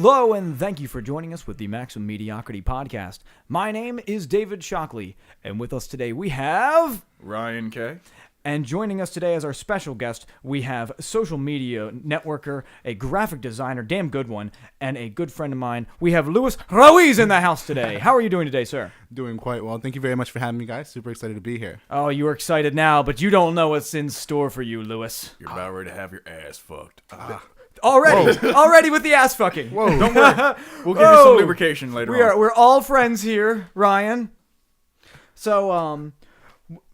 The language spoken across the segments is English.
Hello, and thank you for joining us with the Maximum Mediocrity Podcast. My name is David Shockley, and with us today we have... Ryan K. And joining us today as our special guest, we have social media networker, a graphic designer, damn good one, and a good friend of mine. We have Luis Ruiz in the house today. How are you doing today, sir? Doing quite well. Thank you very much for having me, guys. Super excited to be here. Oh, you are excited now, but you don't know what's in store for you, Luis. You're about ready to have your ass fucked. Already with the ass fucking. Whoa. Don't worry. We'll give you some lubrication later on. We're all friends here, Ryan. So,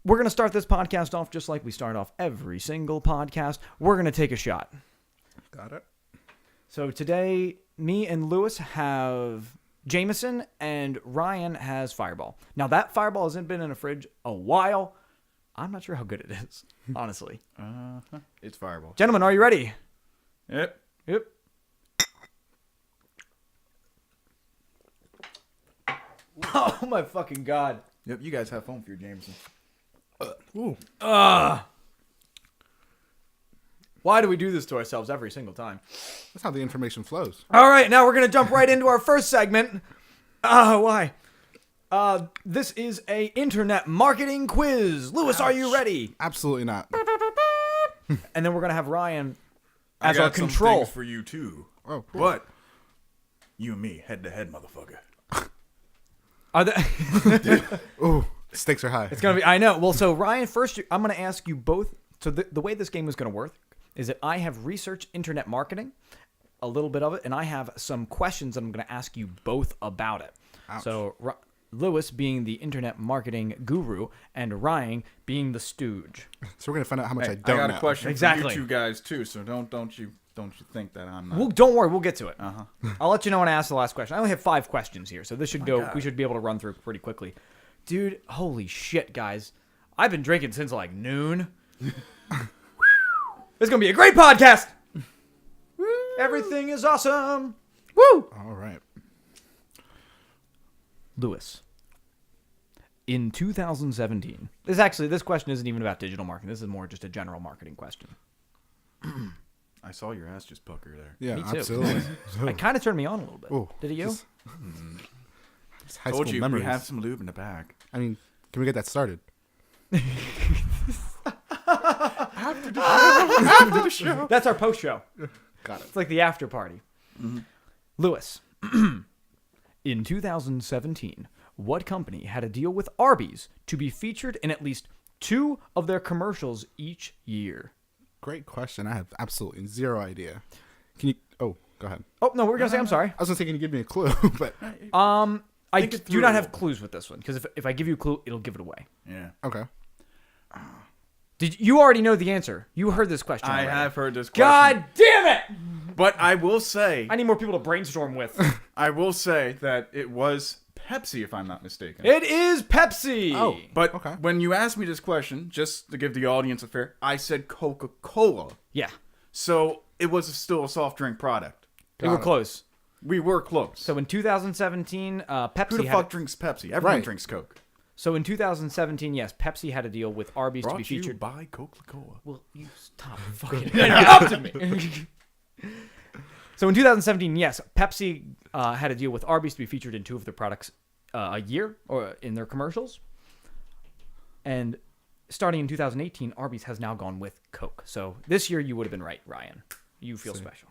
we're going to start this podcast off just like we start off every single podcast. We're going to take a shot. Got it. So today, me and Lewis have Jameson, and Ryan has Fireball. Now, that Fireball hasn't been in a fridge a while. I'm not sure how good it is, honestly. It's Fireball. Gentlemen, are you ready? Yep. Oh, my fucking God. Yep, you guys have fun for your Jameson. Why do we do this to ourselves every single time? That's how the information flows. All right, now we're going to jump right into our first segment. Why? This is a internet marketing quiz. Lewis, are you ready? Absolutely not. And then we're going to have Ryan I as got our some control. things for you, too. Oh, cool. But, you and me, head to head, motherfucker. Are they... Ooh, stakes are high. It's going to be... I know. Well, so Ryan, first, I'm going to ask you both... So the way this game is going to work is that I have researched internet marketing, a little bit of it, and I have some questions that I'm going to ask you both about it. Ouch. So Lewis being the internet marketing guru and Ryan being the stooge. So we're gonna find out how much Hey, I don't know. I got a question Exactly. for you two guys, too, so don't you think that I'm not... Well, don't worry, we'll get to it. Uh-huh. I'll let you know when I ask the last question. I only have 5 questions here, so this should go. God. We should be able to run through pretty quickly. Dude, holy shit, guys! I've been drinking since like noon. It's gonna be a great podcast. Everything is awesome. Woo! All right. Lewis. In 2017, this question isn't even about digital marketing. This is more just a general marketing question. I saw your ass just pucker there. Yeah, Me too. absolutely. It kind of turned me on a little bit. Ooh, Did it you? Just high Told school you, memories. we have some lube in the back. I mean, can we get that started? After the show. That's our post show. Got it. It's like the after party. Mm-hmm. Lewis, in 2017, what company had a deal with Arby's to be featured in at least 2 of their commercials each year? Great question. I have absolutely zero idea. Can you? Oh, go ahead. Oh, no, we're going to say I'm sorry. I was gonna say, can you give me a clue? But I Think it do through not a have little. clues with this one, because if I give you a clue, it'll give it away. Yeah. okay. Did you already know the answer? You heard this question I already. have heard this question. God damn it! But I will say... I need more people to brainstorm with. I will say that it was Pepsi, if I'm not mistaken. It is Pepsi! Oh. But Okay. when you asked me this question, just to give the audience a fair, I said Coca-Cola. Yeah, So it was still a soft drink product. they were close. We were close. So in 2017, Pepsi who the had... fuck drinks Pepsi? Everyone Right. drinks Coke. So in 2017, yes, Pepsi had a deal with Arby's to be Brought to you featured. by Coca-Cola. Well, you stop fucking interrupting me. So in 2017, yes, Pepsi had a deal with Arby's to be featured in 2 of their products a year or in their commercials. And starting in 2018, Arby's has now gone with Coke. So this year you would have been right, Ryan. You feel special.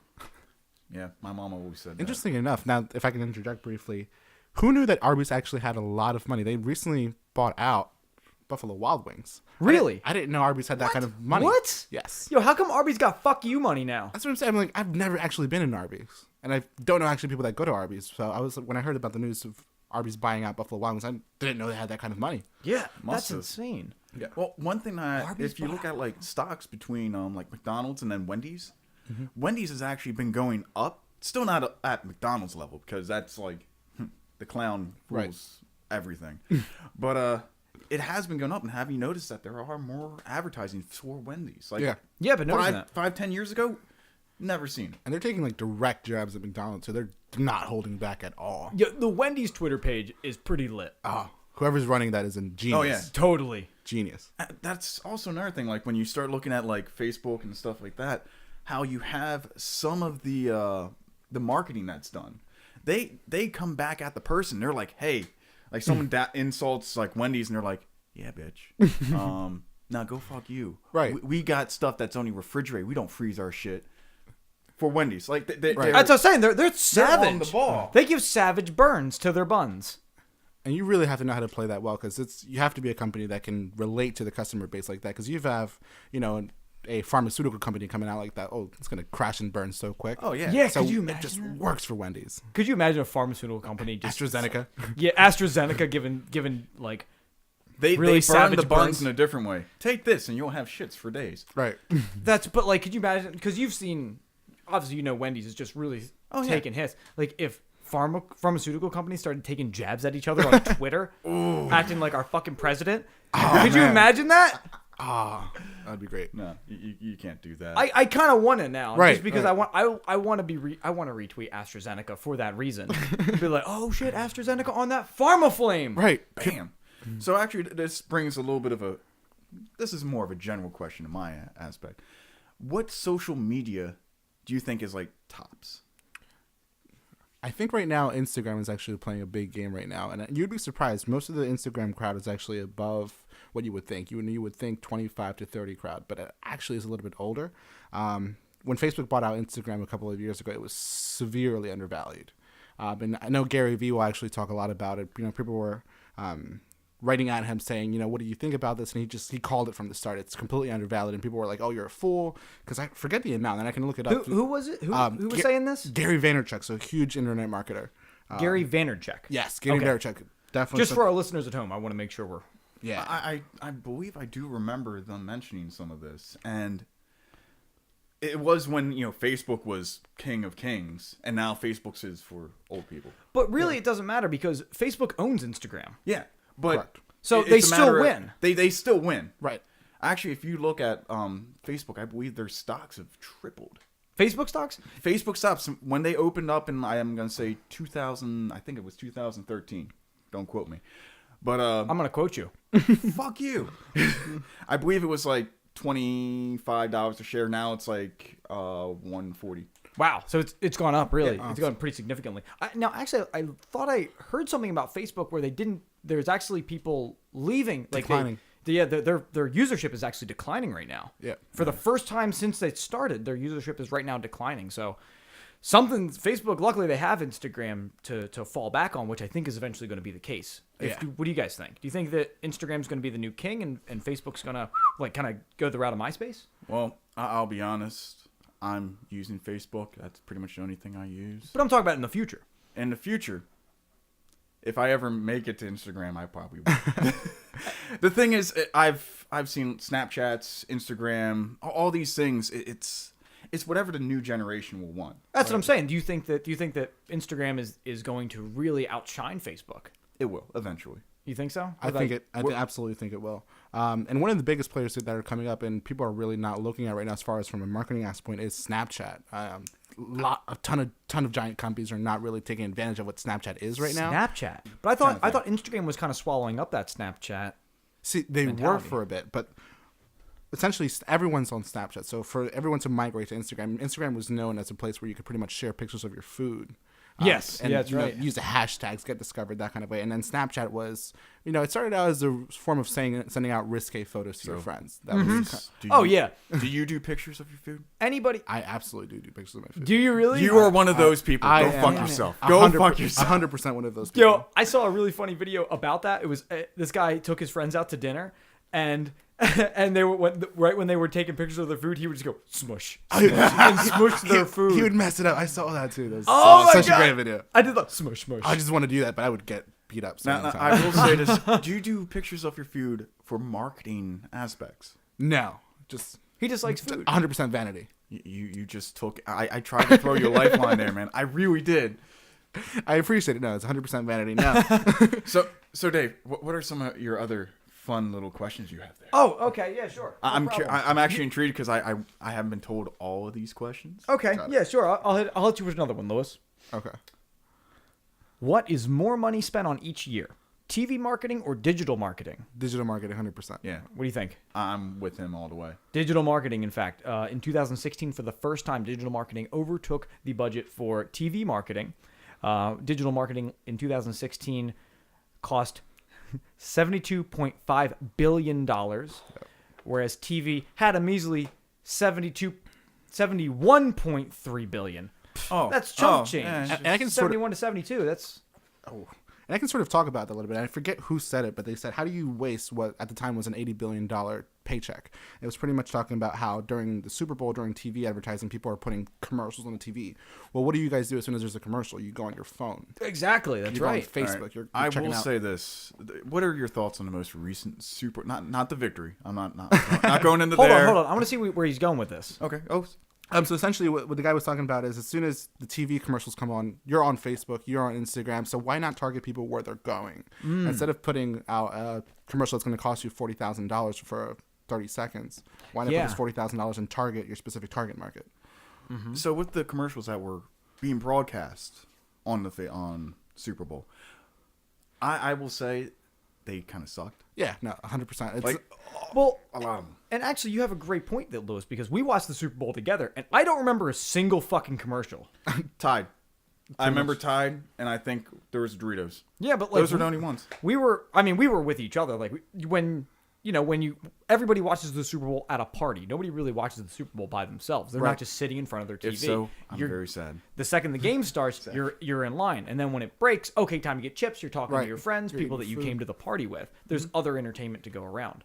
Yeah, my mom always said that. Interesting enough. Now, if I can interject briefly, who knew that Arby's actually had a lot of money? They recently bought out Buffalo Wild Wings. Really? I didn't know Arby's had that kind of money. What? Yes. Yo, how come Arby's got fuck you money now? That's what I'm saying. I'm like, I've never actually been in Arby's, and I don't know actually people that go to Arby's. So I was when I heard about the news of Arby's buying out Buffalo Wild Wings, I didn't know they had that kind of money. Yeah, Must that's have. insane. Yeah. Well, one thing that Arby's if you look at like stocks between like McDonald's and then Wendy's, Mm-hmm. Wendy's has actually been going up. Still not at McDonald's level because that's like the clown rules Right. everything. But it has been going up. And have you noticed that there are more advertising for Wendy's? Like Yeah, but noticing that. 5-10 years ago, never seen it. And they're taking like direct jabs at McDonald's, so they're not holding back at all. Yeah, the Wendy's Twitter page is pretty lit. Oh, whoever's running that is a genius. Oh, yeah. Totally. Genius. That's also another thing. Like when you start looking at like Facebook and stuff like that, how you have some of the the marketing that's done. They come back at the person. They're like, hey, like someone insults like Wendy's, and they're like, yeah, bitch. Now go fuck you. Right. We got stuff that's only refrigerated. We don't freeze our shit. For Wendy's, like Right. That's what I'm saying. They're savage. They're on the ball. They give savage burns to their buns. And you really have to know how to play that well, because you have to be a company that can relate to the customer base like that. Because you have, a pharmaceutical company coming out like that. Oh, it's gonna crash and burn so quick. Oh yeah. Yeah, So could you it imagine just that? works for Wendy's. Could you imagine a pharmaceutical company just AstraZeneca. Yeah, AstraZeneca given like They really burn savage the buns burns. in a different way. Take this, and you'll have shits for days. Right. but like, could you imagine? Because you've seen, obviously, Wendy's is just really taking hits. Like if pharmaceutical companies started taking jabs at each other on Twitter, acting like our fucking president. Could you imagine that? That'd be great. No, you can't do that. I kind of want it now, Right, just because right. I want to retweet AstraZeneca for that reason. Be like, oh shit, AstraZeneca on that pharma flame. Right. Bam. So actually, this brings a little bit of a. This is more of a general question in my aspect. What social media do you think is like tops? I think right now Instagram is actually playing a big game right now, and you'd be surprised. Most of the Instagram crowd is actually above what you would think. You would think 25 to 30 crowd, but it actually is a little bit older. When Facebook bought out Instagram a couple of years ago, it was severely undervalued. And I know Gary Vee will actually talk a lot about it. People were writing at him saying, what do you think about this? And he called it from the start. It's completely undervalued, and people were like, oh, you're a fool, because I forget the amount, and I can look it up. Who was it? Who was saying this? Gary Vaynerchuk, so a huge internet marketer. Gary Vaynerchuk. Yes, Gary Okay. Vaynerchuk. Definitely. Just for our listeners at home, I want to make sure we're. Yeah. I believe I do remember them mentioning some of this, and it was when Facebook was king of kings, and now Facebook's is for old people. But really, it doesn't matter because Facebook owns Instagram. Yeah, but Correct. So it's they a still matter of- win. They still win. Right. Actually, if you look at Facebook, I believe their stocks have tripled. Facebook stocks? Facebook stocks when they opened up in, I am going to say 2000. I think it was 2013. Don't quote me, but I'm going to quote you. fuck you. I believe it was like $25 a share. Now it's like $140. Wow. So it's gone up, really. Yeah, it's gone pretty significantly. Now, actually, I thought I heard something about Facebook where there's actually people leaving. Declining. Their usership is actually declining right now. Yeah. For the first time since they started, their usership is right now declining. So Facebook, luckily they have Instagram to fall back on, which I think is eventually going to be the case. Yeah. What do you guys think? Do you think that Instagram's going to be the new king and Facebook's going to kind of go the route of MySpace? Well, I'll be honest. I'm using Facebook. That's pretty much the only thing I use. But I'm talking about in the future. In the future, if I ever make it to Instagram, I probably will. The thing is, I've seen Snapchats, Instagram, all these things. It's whatever the new generation will want. That's what I'm saying. Do you think that Instagram is going to really outshine Facebook? It will eventually. You think so? I absolutely think it will. And one of the biggest players that are coming up and people are really not looking at right now, as far as from a marketing aspect, is Snapchat. A ton of giant companies are not really taking advantage of what Snapchat is right now. Snapchat. But I thought Instagram was kind of swallowing up that Snapchat. See, they were mentality. for a bit, but essentially everyone's on Snapchat. So for everyone to migrate to Instagram was known as a place where you could pretty much share pictures of your food. Yes, and that's right. Use the hashtags, get discovered, that kind of way. And then Snapchat was, it started out as a form of sending out risque photos to your friends. That was Yeah. Do you do pictures of your food? Anybody? I absolutely do pictures of my food. Do you really? You are one of those people. Go fuck yourself. Go fuck yourself. 100% one of those people. Yo, I saw a really funny video about that. It was this guy took his friends out to dinner, and they were right when they were taking pictures of their food, he would just go smush and smush their food. He would mess it up. I saw that too. That was my such God. a great video. I did that smush. I just want to do that, but I would get beat up so Now, many I times. will say this: do you do pictures of your food for marketing aspects? No, just He just likes food. 100% vanity. You just took. I tried to throw you a lifeline there, man. I really did. I appreciate it. No, it's 100% vanity. No. So Dave, what are some of your other fun little questions you have there? Oh, okay, yeah, sure. No I'm problem. I'm actually intrigued because I haven't been told all of these questions. Okay, yeah, sure. I'll hit you with another one, Lewis. Okay. What is more money spent on each year? TV marketing or digital marketing? Digital marketing, 100%. Yeah, What do you think? I'm with him all the way. Digital marketing, in fact. In 2016, for the first time, digital marketing overtook the budget for TV marketing. Digital marketing in 2016 cost $72.5 billion, whereas TV had a measly $71.3 billion. Oh, That's chump change. yeah. And I can sort of, 71 to 72. That's and I can sort of talk about that a little bit. I forget who said it, but they said, how do you waste what at the time was an $80 billion paycheck? It was pretty much talking about how during the Super Bowl, during TV advertising, people are putting commercials on the TV. Well, what do you guys do as soon as there's a commercial? You go on your phone. exactly. That's You go on right. Facebook. All right. You're I checking will out. say this. What are your thoughts on the most recent Super... Not the victory. I'm not going into Hold there. on. I want to see where he's going with this. Okay. Oh, So essentially what the guy was talking about is as soon as the TV commercials come on, you're on Facebook, you're on Instagram, so why not target people where they're going? Instead of putting out a commercial that's going to cost you $40,000 for 30 seconds, why not Yeah. put this $40,000 and target your specific target market? So with the commercials that were being broadcast on Super Bowl, I will say they kind of sucked. Yeah, no, 100%. It's, Like Well, a lot of them. and actually, you have a great point, there, Lewis, because we watched the Super Bowl together, and I don't remember a single fucking commercial. Tide. I remember Tide, and I think there was Doritos. Yeah, but like Those were the only ones. we were with each other. Like when everybody watches the Super Bowl at a party. Nobody really watches the Super Bowl by themselves. They're Right. not just sitting in front of their TV. If so, I'm You're- very sad. The second the game starts, you're in line, and then when it breaks, okay, time to get chips. You're talking to Right. your friends, You're people that eating you food. came to the party with. There's other entertainment to go around.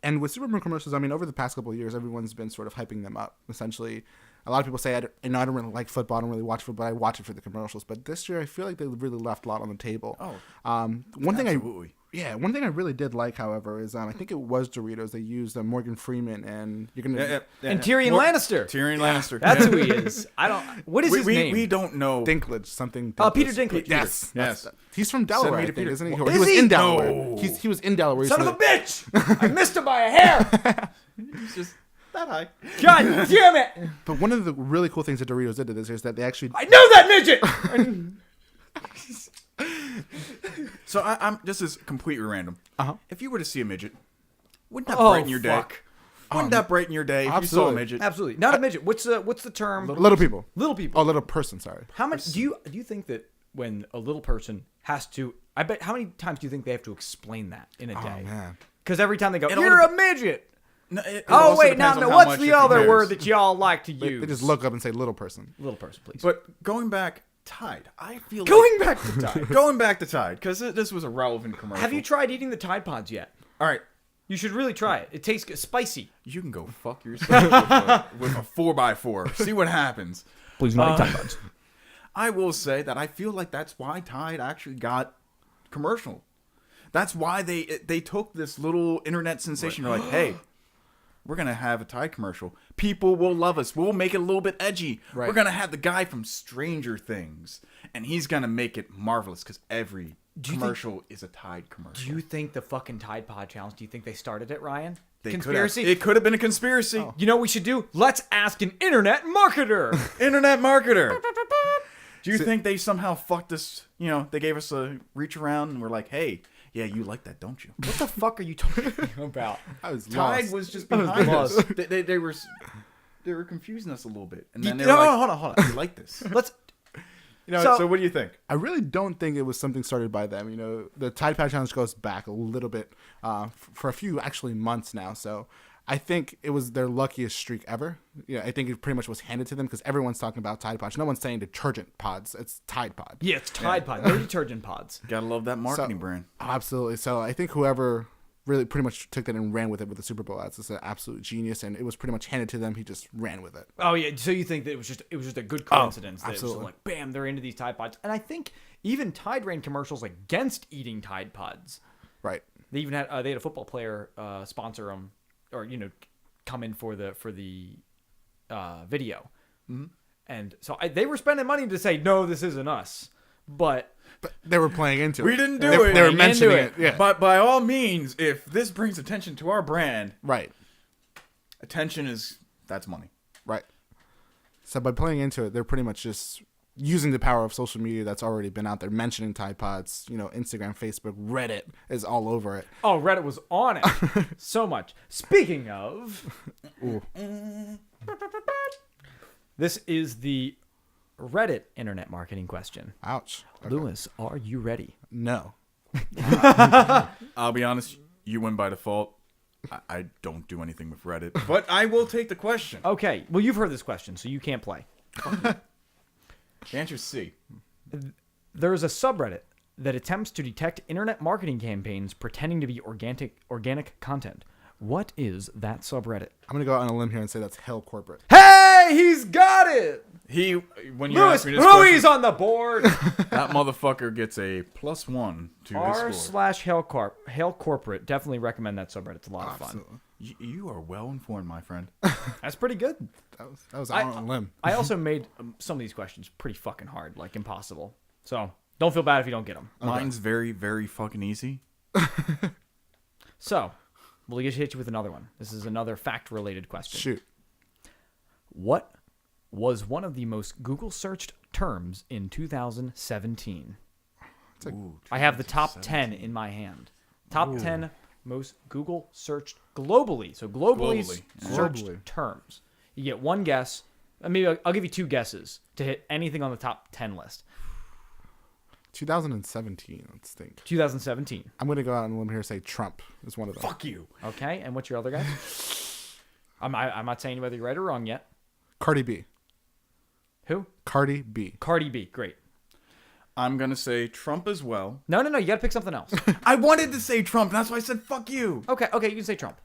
And with Super Bowl commercials, I mean, over the past couple of years, everyone's been sort of hyping them up. Essentially, a lot of people say, I don't really like football, I don't really watch football, I watch it for the commercials. But this year, I feel like they really left a lot on the table. Oh, one thing absolutely. one thing I really did like, however, is I think it was Doritos. They used Morgan Freeman, and you're gonna And Tyrion Lannister. Tyrion Lannister. That's who he is. I don't. What is his name? We don't know. Dinklage, something. Peter Dinklage. Yes, Yes. He's from Delaware, me I to think, Peter. isn't he? Well, He was is he? in Delaware. No. He was in Delaware. Son of a recently. bitch! I missed him by a hair. He's just that high. God damn it! But one of the really cool things that Doritos did this year is that they actually I know that midget. So I'm this is completely random. Uh-huh. If you were to see a midget, wouldn't that Oh, brighten your day? fuck. Wouldn't that brighten your day if you saw a Absolutely. midget? Absolutely, not a midget. What's the term? little people. Little people. Oh, little person. Sorry. How much do you think that when a little person has to? I bet. How many times do you think they have to explain that in a day? Man. Because every time they go, It "You're all a midget." No, it Oh also wait, now depends on how what's much the it other compares. word that y'all like to use? They just look up and say little person. Little person, please. But going back, Tide. I feel Going like, back to Tide. going back to Tide because this was a relevant commercial. Have you tried eating the Tide Pods yet? All right, You should really try it. It tastes good. Spicy. you can go fuck yourself with a 4x4. See what happens. Please not eat Tide Pods. I will say that I feel like that's why Tide actually got commercial. That's why they took this little internet sensation. They're like, hey, we're going to have a Tide commercial. People will love us. We'll make it a little bit edgy. Right. We're going to have the guy from Stranger Things, and he's going to make it marvelous because every commercial is a Tide commercial. Do you think the fucking Tide Pod challenge? Do you think they started it, Ryan? They Conspiracy. It could have been a conspiracy. You know what we should do? Let's ask an internet marketer. Internet marketer. Do you think they somehow fucked us? You know, they gave us a reach around and we're like, hey, yeah, you like that, don't you? What the fuck are you talking about? I was Tide lost. was just was behind us. lost. They were confusing us a little bit, and then they No, were like, hold on. "You like this?" Let's. You know. So- So what do you think? I really don't think it was something started by them. You know, the Tide Pod Challenge goes back a little bit for a few actually months now. So I think it was their luckiest streak ever. Yeah, I think it pretty much was handed to them because everyone's talking about Tide Pods. No one's saying detergent pods. It's Tide Pod. Yeah, it's Tide Pod. No detergent pods. Gotta love that marketing So- brand. Oh, absolutely. So I think whoever really pretty much took that and ran with it with the Super Bowl ads is an absolute genius, and it was pretty much handed to them. He just ran with it. Oh yeah. So you think that it was just a good coincidence that it was absolutely. just like bam, they're into these Tide Pods, and I think even Tide ran commercials against eating Tide Pods. Right. They even had a football player sponsor them, or come in for the video, and so they were spending money to say no, this isn't us, but But they were playing into it. We didn't do They it. were Playing into mentioning it. it. Yeah. But by all means, if this brings attention to our brand, Right. attention that's money. Right. So by playing into it, they're pretty much just using the power of social media that's already been out there, mentioning Tide Pods, Instagram, Facebook, Reddit is all over it. Oh, Reddit was on it so much. Speaking of, this is the Reddit internet marketing question. Ouch. Okay. Lewis, are you ready? No. I'll be honest, you win by default. I don't do anything with Reddit, but I will take the question. Okay. Well, you've heard this question, so you can't play. The answer is C. There is a subreddit that attempts to detect internet marketing campaigns pretending to be organic content. What is that subreddit? I'm going to go out on a limb here and say that's Hell Corporate. Hey, he's got it! When you Luis asked me this Ruiz question, on the board. that motherfucker gets a +1 to his score. r/Hail Corporate. Definitely recommend that subreddit. It's a lot of fun. Absolutely. You are well informed, my friend. That's pretty good. That was out on a limb. I also made some of these questions pretty fucking hard, like impossible. So don't feel bad if you don't get them. Mine's very, very fucking easy. So we'll hit you with another one. This is another fact-related question. Shoot. What was one of the most Google searched terms in 2017? I have the top 10 in my hand. Top 10 most Google searched globally. So globally searched Globally. terms. You get one guess. Maybe I'll give you two guesses to hit anything on the top 10 list. 2017, let's think. 2017. I'm going to go out on a limb here and say Trump is one of them. Fuck you. Okay, and what's your other guess? I'm not saying whether you're right or wrong yet. Cardi B. Who? Cardi B. Cardi B. Great. I'm going to say Trump as well. No. You got to pick something else. I wanted to say Trump. That's why I said fuck you. Okay, you can say Trump.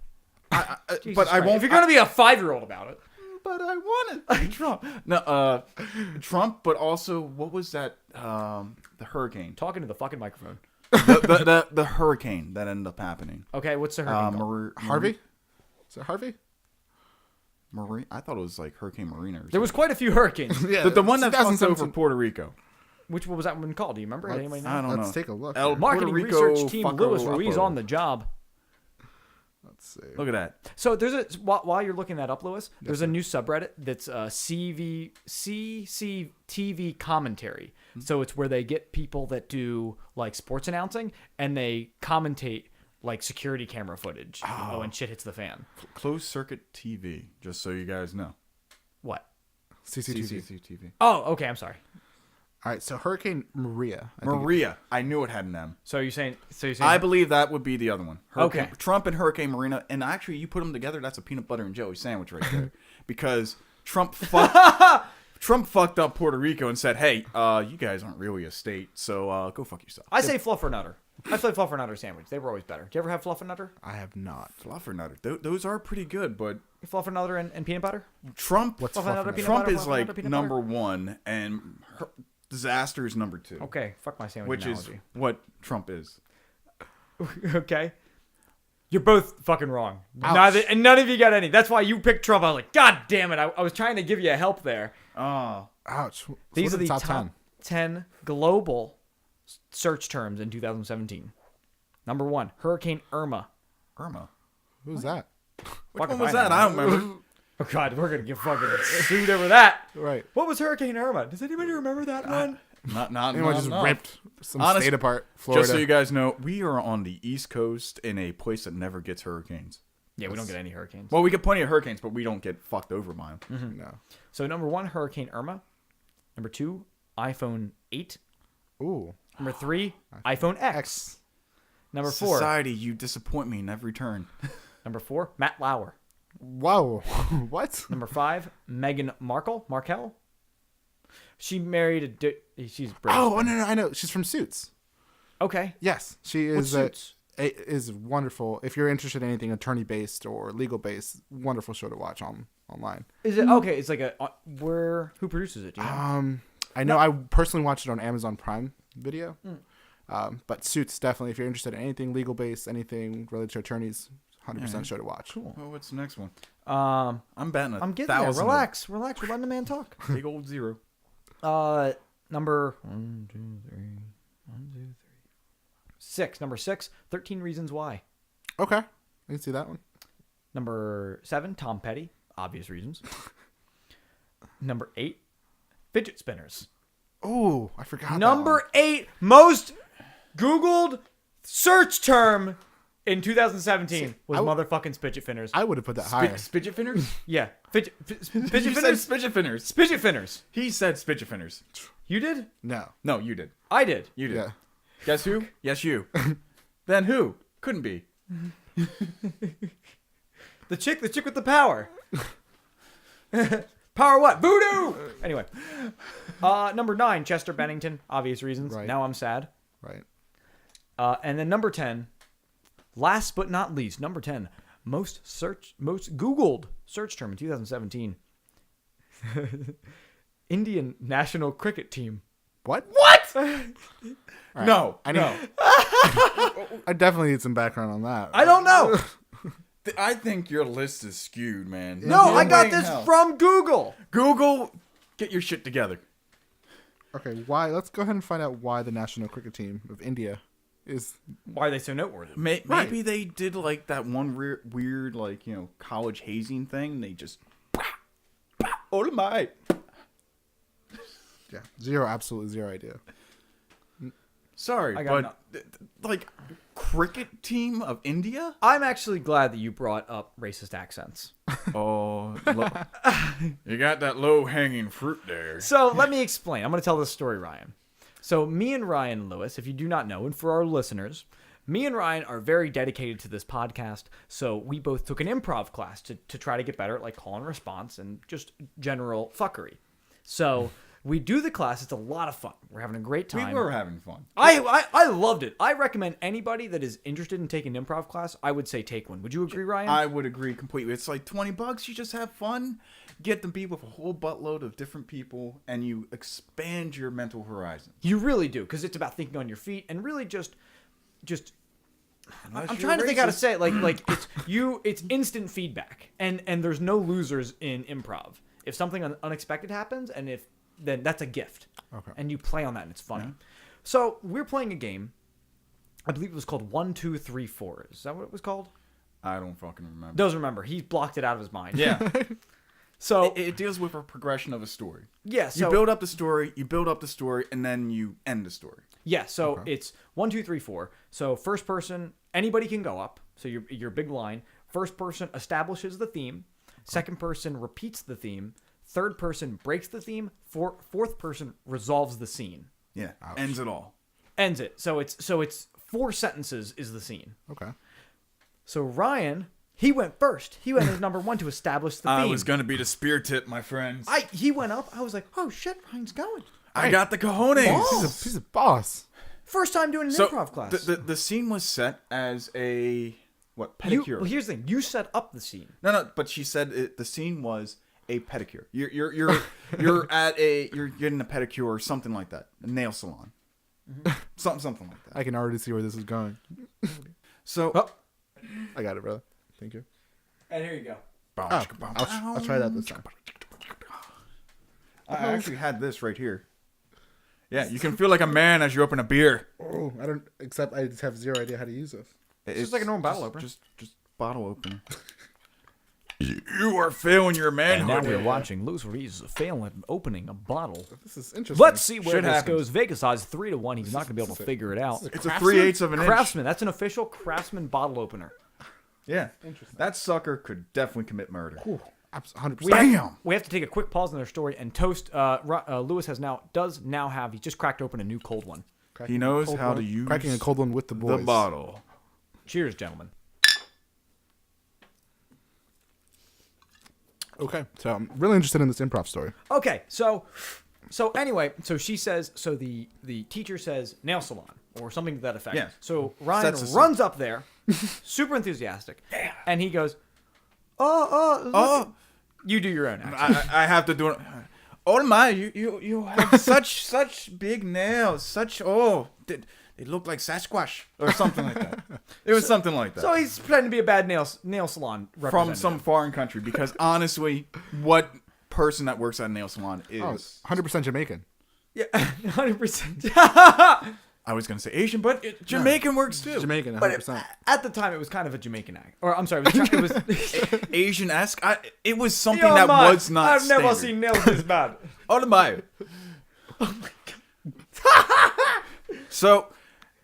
Jesus But I Christ. won't. If you're going to be a 5-year-old about it. But I wanted to say Trump. No, Trump, but also, what was that? The hurricane. Talking to the fucking microphone. the hurricane that ended up happening. Okay, what's the hurricane called? Harvey? Is it Harvey? I thought it was like Hurricane Marina or something. There was quite a few hurricanes. Yeah, the one that fucked 2017. over Puerto Rico. What was that one called? Do you remember? Anybody know? I don't know. Let's take a look. El here. Marketing Puerto Rico research team fucko Luis Ruiz uppo. on the job. Let's see. Look at that. So there's while you're looking that up, Lewis, there's a new subreddit that's CCTV commentary. So it's where they get people that do like sports announcing and they commentate like security camera footage. Oh, and shit hits the fan. Closed circuit TV, just so you guys know. What? CCTV. CCTV. Oh, okay. I'm sorry. All right, so Hurricane Maria. Maria. I knew it had an M. So you're saying? I believe that would be the other one. Okay. Trump and Hurricane Marina. And actually, you put them together, that's a peanut butter and jelly sandwich right there. Because Trump fucked up Puerto Rico and said, hey, you guys aren't really a state, so go fuck yourself. I say Fluffernutter. I say Fluffernutter sandwich. They were always better. Do you ever have Fluffernutter? I have not. Fluffernutter. Those are pretty good, but Fluffernutter and peanut butter? Trump What's Fluffernutter, Fluffernutter? peanut Trump butter, is Fluffernutter, like peanut number butter? one, and disaster is number two. Okay, fuck my sandwich Which analogy. is what Trump is. Okay. You're both fucking wrong. Ouch. None of you got any. That's why you picked Trump. I was like, God damn it. I was trying to give you a help there. Oh. Ouch. So These what are the top 10. 10 global search terms in 2017. Number 1, Hurricane Irma. Irma. Who's that? Which one was that? I don't remember. Oh, God, we're going to get fucking sued over that. Right. What was Hurricane Irma? Does anybody remember that one? Anyone just ripped some Honest- state apart. Florida. Just so you guys know, we are on the East Coast in a place that never gets hurricanes. Yeah, we don't get any hurricanes. Well, we get plenty of hurricanes, but we don't get fucked over by them. No. So, number 1, Hurricane Irma. Number 2, iPhone 8. Ooh. Number 3, iPhone X. Number 4, Society, you disappoint me in every turn. Number 4, Matt Lauer. Whoa. What? Number 5, Meghan Markle. She married she's British. Oh, no, I know. She's from Suits. Okay. Yes, she What's is. Suits? Is wonderful. If you're interested in anything attorney based or legal based, wonderful show to watch online. Is it okay? It's like who produces it? Do you know? I know. I personally watched it on Amazon Prime Video. But Suits, definitely. If you're interested in anything legal based, anything related to attorneys, 100% show to watch. Cool. Well, what's the next one? I'm I'm betting getting there. 1,000. Relax. We're letting the man talk. Big old 0. Number 6. Number 6, 13 Reasons Why. Okay, I can see that one. Number 7, Tom Petty. Obvious reasons. Number 8, fidget spinners. Oh, I forgot. Number 8 most Googled search term in 2017 was motherfucking Spidget Finners. I would have put that higher. Spidget Finners? Yeah. Spidget You Finners? said Spidget Finners. Spidget Finners. He said Spidget Finners. You did? No. No, you did. I did. You did. Yeah. Guess who? Yes, you. Then who? Couldn't be. The chick with the power. Power what? Voodoo! Anyway. Number 9, Chester Bennington. Obvious reasons. Right. Now I'm sad. Right. And then number 10, last but not least, number 10, most Googled search term in 2017. Indian national cricket team. What? Right. No. No. I definitely need some background on that. I don't know. I think your list is skewed, man. No, I got this from Google. Google, get your shit together. Okay, why? Let's go ahead and find out why the national cricket team of India is. Why are they so noteworthy? Maybe they did like that one weird like, college hazing thing. They just oh my. Yeah, absolutely zero idea. Sorry, but like cricket team of India? I'm actually glad that you brought up racist accents. Oh, you got that low-hanging fruit there. So let me explain. I'm going to tell this story, Ryan. So me and Ryan Lewis, if you do not know, and for our listeners, me and Ryan are very dedicated to this podcast. So we both took an improv class to try to get better at like call and response and just general fuckery. So we do the class. It's a lot of fun. We're having a great time. We were having fun. I loved it. I recommend anybody that is interested in taking an improv class, I would say take one. Would you agree, Ryan? I would agree completely. It's like $20. You just have fun, get to be with a whole buttload of different people, and you expand your mental horizon. You really do, because it's about thinking on your feet and really just. Unless I'm you're trying to think how to racist. say it. Like it's instant feedback, and there's no losers in improv. If something unexpected happens, then that's a gift. Okay. And you play on that, and it's funny. Yeah. So we're playing a game. I believe it was called 1, 2, 3, 4. Is that what it was called? I don't fucking remember. Doesn't remember. He blocked it out of his mind. Yeah. So It deals with a progression of a story. yeah. So You build up the story, and then you end the story. yeah. So it's 1, 2, 3, 4. So first person, anybody can go up. So your big line. First person establishes the theme. Second person repeats the theme. Third person breaks the theme. Fourth person resolves the scene. Yeah. Ends it all. Ends it. So it's 4 sentences is the scene. Okay. So Ryan, he went first. He went as number 1 to establish the theme. I was going to be the spear tip, my friends. He went up. I was like, oh shit, Ryan's going. I got the cojones. He's a boss. First time doing an So improv class. the scene was set as a pedicure. Well, here's the thing. You set up the scene. No, but she said the scene was a pedicure. You're you're getting a pedicure or something like that. A nail salon. Something like that. I can already see where this is going. So I got it, brother. Thank you. And here you go. I'll try that this time. I actually had this right here. Yeah, you can feel like a man as you open a beer. Oh, I just have zero idea how to use this. It's just like a normal bottle opener. Just bottle opener. You are failing your And now manhood. we're watching Luis Ruiz fail at opening a bottle. This is interesting. Let's see where Shit this happens. goes. Vegas odds 3-1. He's not going to be able to figure it out. It's a 3/8 of an inch. Craftsman. That's an official Craftsman bottle opener. Yeah, that sucker could definitely commit murder. 100%. We have to take a quick pause in their story and toast. Luis does now have. He just cracked open a new cold one. He knows how to use Cracking a cold one with the boys. the bottle. Cheers, gentlemen. Okay, so I'm really interested in this improv story. Okay, so anyway, so she says. So the teacher says nail salon or something to that effect. Yeah. So Ryan Sets us runs up there, super enthusiastic, and he goes, "Oh." You do your own accent. I have to do it. Oh my! You have such big nails. They look like Sasquatch or something like that. It was something like that. So he's pretending to be a bad nail salon From representative. some foreign country, because honestly, what person that works at a nail salon is 100% Jamaican. Yeah, 100%. I was gonna say Asian, but Jamaican works too. Jamaican, But 100%. at the time, it was kind of a Jamaican act. Or I'm sorry, it was Asian-esque. It was something that was not. I've never standard. seen nails this bad. Oh my! Oh my god. So,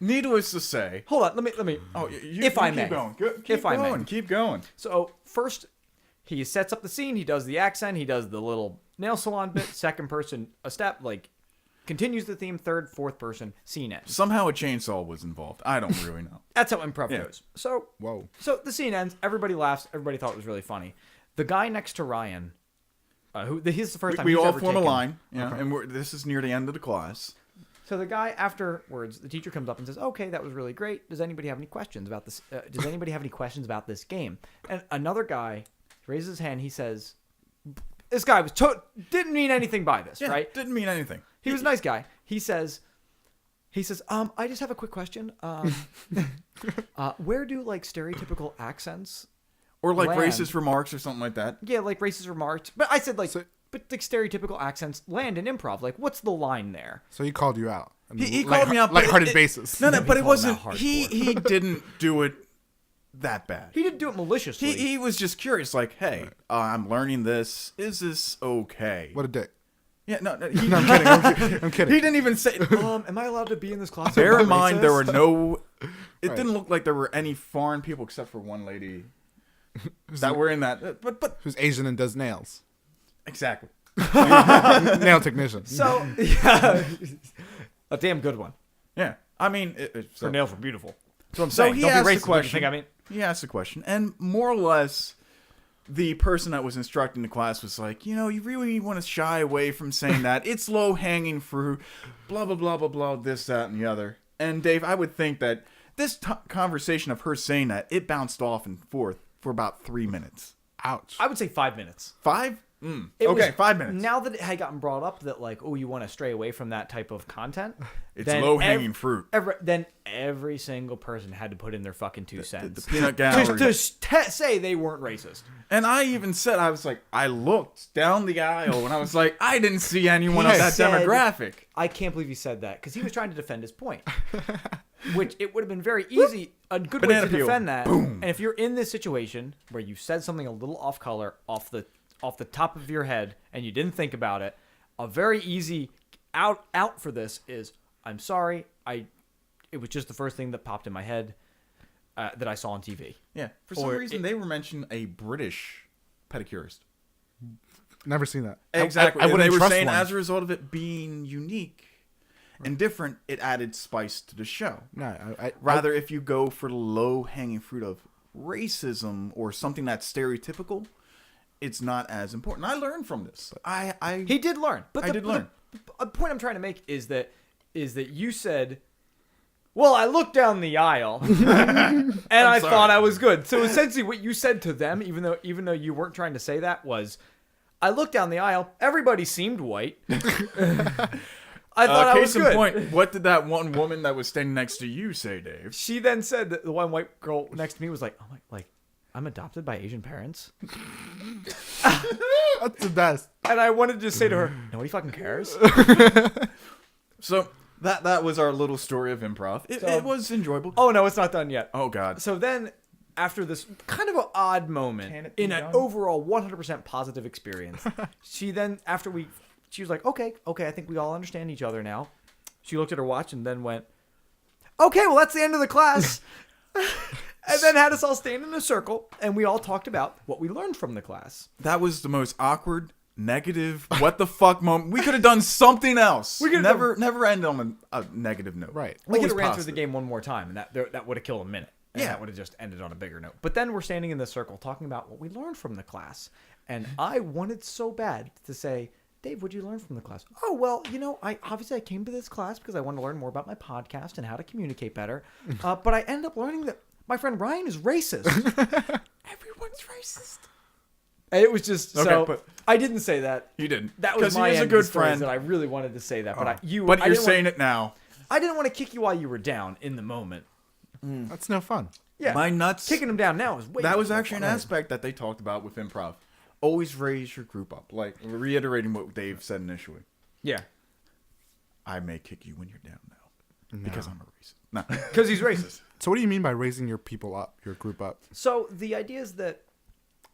needless to say. Hold on, let me. Oh, if I may. Keep going. If I may. Keep going. So first, he sets up the scene. He does the accent. He does the little nail salon bit. Second person, a step, like continues the theme. Third, fourth person, scene ends. Somehow a chainsaw was involved. I don't really know. That's how improv goes. So Whoa. So the scene ends. Everybody laughs. Everybody thought it was really funny. The guy next to Ryan, he's the first time We he's all ever form a taken- line, and this is near the end of the class. So the guy afterwards, the teacher comes up and says, "Okay, that was really great. Does anybody have any questions about this? Does anybody have any questions about this game?" And another guy raises his hand. He says, "This guy was didn't mean anything by this, right? Didn't mean anything. He was a nice guy." He says, I just have a quick question. Where do like stereotypical accents Or like land? racist remarks or something like that. Yeah, like racist remarks. But I said like, but like stereotypical accents land in improv. Like, what's the line there? So he called you out. He called me out, but lighthearted basis. No, but it called wasn't. him out He didn't do it that bad. He didn't do it maliciously. He was just curious, like, hey, I'm learning this. Is this okay? What a dick. Yeah, no, No, I'm kidding. I'm kidding. he didn't even say. Am I allowed to be in this class? Bear in mind, there were racist? no. It Right. didn't look like there were any foreign people except for one lady that were in that. But Who's Asian and does nails. exactly. Nail technician. So, yeah. A damn good one. Yeah, I mean, Her nails were beautiful. That's what I'm So saying. he Don't asked be the racist. Don't you question. think I mean? He asked the question, and more or less, the person that was instructing the class was like, you really want to shy away from saying that. It's low-hanging fruit, blah, blah, blah, blah, blah, this, that, and the other. And, Dave, I would think that this conversation of her saying that, it bounced off and forth for about 3 minutes. Ouch. I would say 5 minutes. 5? It Okay, was- 5 minutes. Now that it had gotten brought up that like, oh, you want to stray away from that type of content, It's then low-hanging fruit. Then every single person had to put in their fucking 2 cents The peanut gallery. just to say they weren't racist. And I even said, I was like, I looked down the aisle, and I was like, I didn't see anyone of that said- demographic. I can't believe he said that because he was trying to defend his point. Which it would have been very easy, a good Banana way to peel. defend that. Boom. And if you're in this situation where you said something a little off color, off the top of your head, and you didn't think about it, a very easy out for this is, I'm sorry, it was just the first thing that popped in my head that I saw on TV. Yeah, for some reason, they were mentioning a British pedicurist. Never seen that. Exactly. I And wouldn't they were trust saying one. as a result of it being unique and different, it added spice to the show. No, Rather, if you go for the low-hanging fruit of racism or something that's stereotypical, it's not as important. I learned from this. He did learn. But I did learn. The point I'm trying to make is that you said, well, I looked down the aisle and I sorry. thought I was good. So essentially what you said to them, even though you weren't trying to say that, was, I looked down the aisle, everybody seemed white. I thought I was case in good. point, what did that one woman that was standing next to you say, Dave? She then said that the one white girl next to me was like, oh my, like, I'm adopted by Asian parents. That's the best. And I wanted to just say to her, nobody fucking cares. So that was our little story of improv. It was enjoyable. Oh, no, it's not done yet. Oh, God. So then, after this kind of an odd Can moment it be in an done? overall 100% positive experience, she then, she was like, okay, I think we all understand each other now. She looked at her watch and then went, okay, well, that's the end of the class. And then had us all stand in a circle, and we all talked about what we learned from the class. That was the most awkward, negative, what the fuck moment. We could have done something else. We could've never end on a negative note. Right. We could Always have ran through the positive. game one more time, and that would have killed a minute. And Yeah. that would have just ended on a bigger note. But then we're standing in this circle talking about what we learned from the class. And I wanted so bad to say, Dave, what'd you learn from the class? Oh, well, I came to this class because I wanted to learn more about my podcast and how to communicate better. But I ended up learning that my friend Ryan is racist. Everyone's racist. And it was just, Okay, so but- I didn't say that. You didn't. That was 'Cause my he is a end of good the story, is friend. that I really wanted to say that. But But I you're didn't saying want, it now. I didn't want to kick you while you were down in the moment. That's no fun. Yeah. My nuts. Kicking him down now is way That was more actually an fun. aspect that they talked about with improv. Always raise your group up. Like, reiterating what Dave said initially. Yeah. I may kick you when you're down now. Because I'm a racist. No. Because he's racist. So what do you mean by raising your people up, your group up? So the idea is that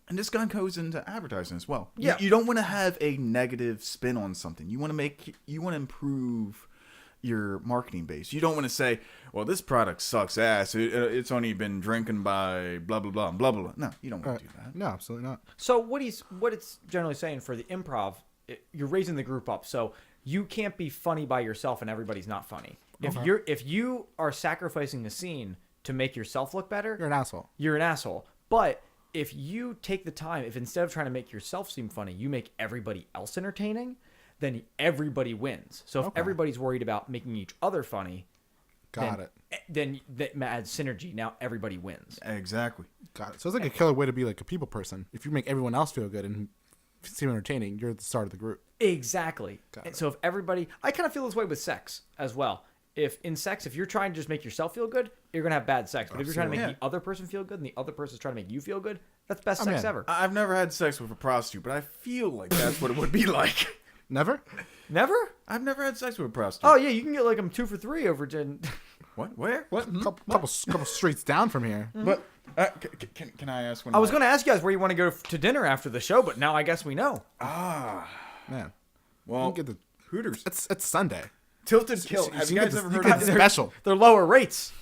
And this gun goes into advertising as well. Yeah. You don't want to have a negative spin on something. You want to improve your marketing base. You don't want to say, well, this product sucks ass. It's only been drinking by blah, blah, blah, blah, blah. No, you don't want to do that. No, absolutely not. So what it's generally saying for the improv, you're raising the group up. So you can't be funny by yourself and everybody's not funny. If you are sacrificing a scene to make yourself look better, You're an asshole. You're an asshole. But if you take the time, if instead of trying to make yourself seem funny, you make everybody else entertaining, then everybody wins. So if everybody's worried about making each other funny, then that adds synergy. Now everybody wins. Exactly. Got it. So it's like a killer way to be like a people person. If you make everyone else feel good and seem entertaining, you're the start of the group. Exactly. And so if everybody, I kind of feel this way with sex as well. If you're trying to just make yourself feel good, you're going to have bad sex. But if you're trying to make the other person feel good and the other person's trying to make you feel good, that's best sex ever. I've never had sex with a prostitute, but I feel like that's what it would be like. Never? Never? I've never had sex with a prostitute. Oh, yeah, you can get like them 2 for $3 over Jen. What? Where? What? Couple streets down from here. But can I ask one? I was going to ask you guys where you want to go to dinner after the show, but now I guess we know. Man. Well, Get the Hooters. It's Sunday. Tilted Kilt. Have you guys ever heard of of it? Special. They're lower rates.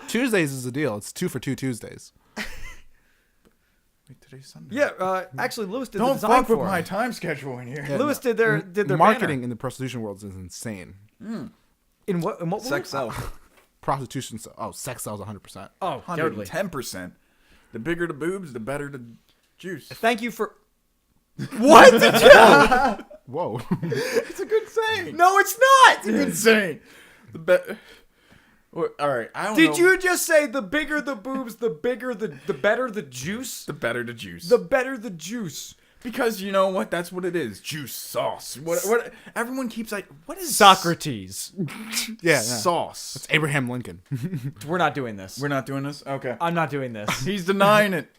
Tuesdays is the deal. It's 2 for 2 Tuesdays. Wait, today's Sunday. Yeah, actually, Lewis did the Don't design fuck for with my him. time schedule in here. Yeah, Lewis did their marketing banner. in the prostitution world is insane. In what Sex world? sells. Prostitution, sex sells 100%. Oh, totally. 110%. The bigger the boobs, the better the juice. Thank you for... What? Whoa. It's a good saying. No, it's not. It's a good saying. All right. I don't know. Did you just say the bigger the boobs, the better the juice? The better the juice. The better the juice. Because you know what? That's what it is. Juice sauce. What? Everyone keeps like, what is Socrates. Yeah. sauce? It's Abraham Lincoln. We're not doing this. We're not doing this. Okay. I'm not doing this. He's denying it.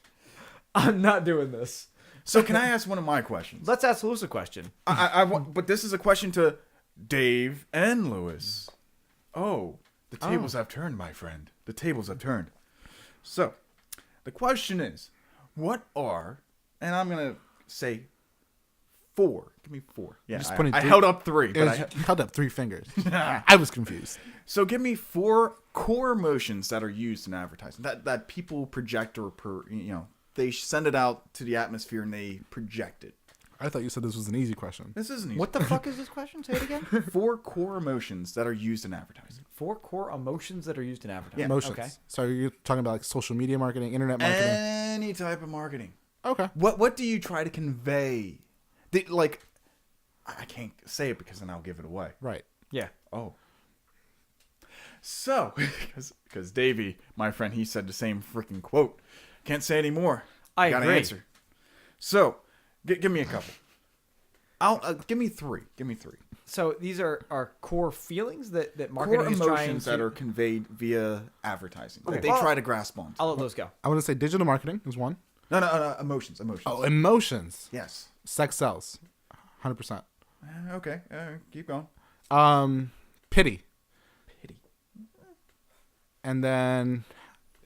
I'm not doing this. So can I ask one of my questions? Let's ask Lewis a question. I want, but this is a question to Dave and Lewis. Oh, the tables have turned, my friend. The tables have turned. So, the question is, what are, and I'm gonna say 4. Give me 4. Yeah, I held up 3. But I held up 3 fingers. I was confused. So give me 4 core emotions that are used in advertising that people project or they send it out to the atmosphere and they project it. I thought you said this was an easy question. This isn't easy. What the fuck is this question? Say it again. 4 core emotions that are used in advertising. 4 core emotions that are used in advertising. Yeah. Emotions. Okay. So you're talking about like social media marketing, internet marketing? Any type of marketing. Okay. What do you try to convey? I can't say it because then I'll give it away. Right. Yeah. Oh. So, because Davey, my friend, he said the same freaking quote. Can't say anymore. I Gotta agree. answer. So, give me a couple. Give me 3. Give me 3. So these are core feelings that Core marketing is trying emotions to... that are conveyed via advertising that they Well, try to grasp on. I'll let those go. I want to say digital marketing is one. No, emotions. Oh, emotions. Yes. Sex sells. 100%. Okay. Keep going. Pity. Pity. And then,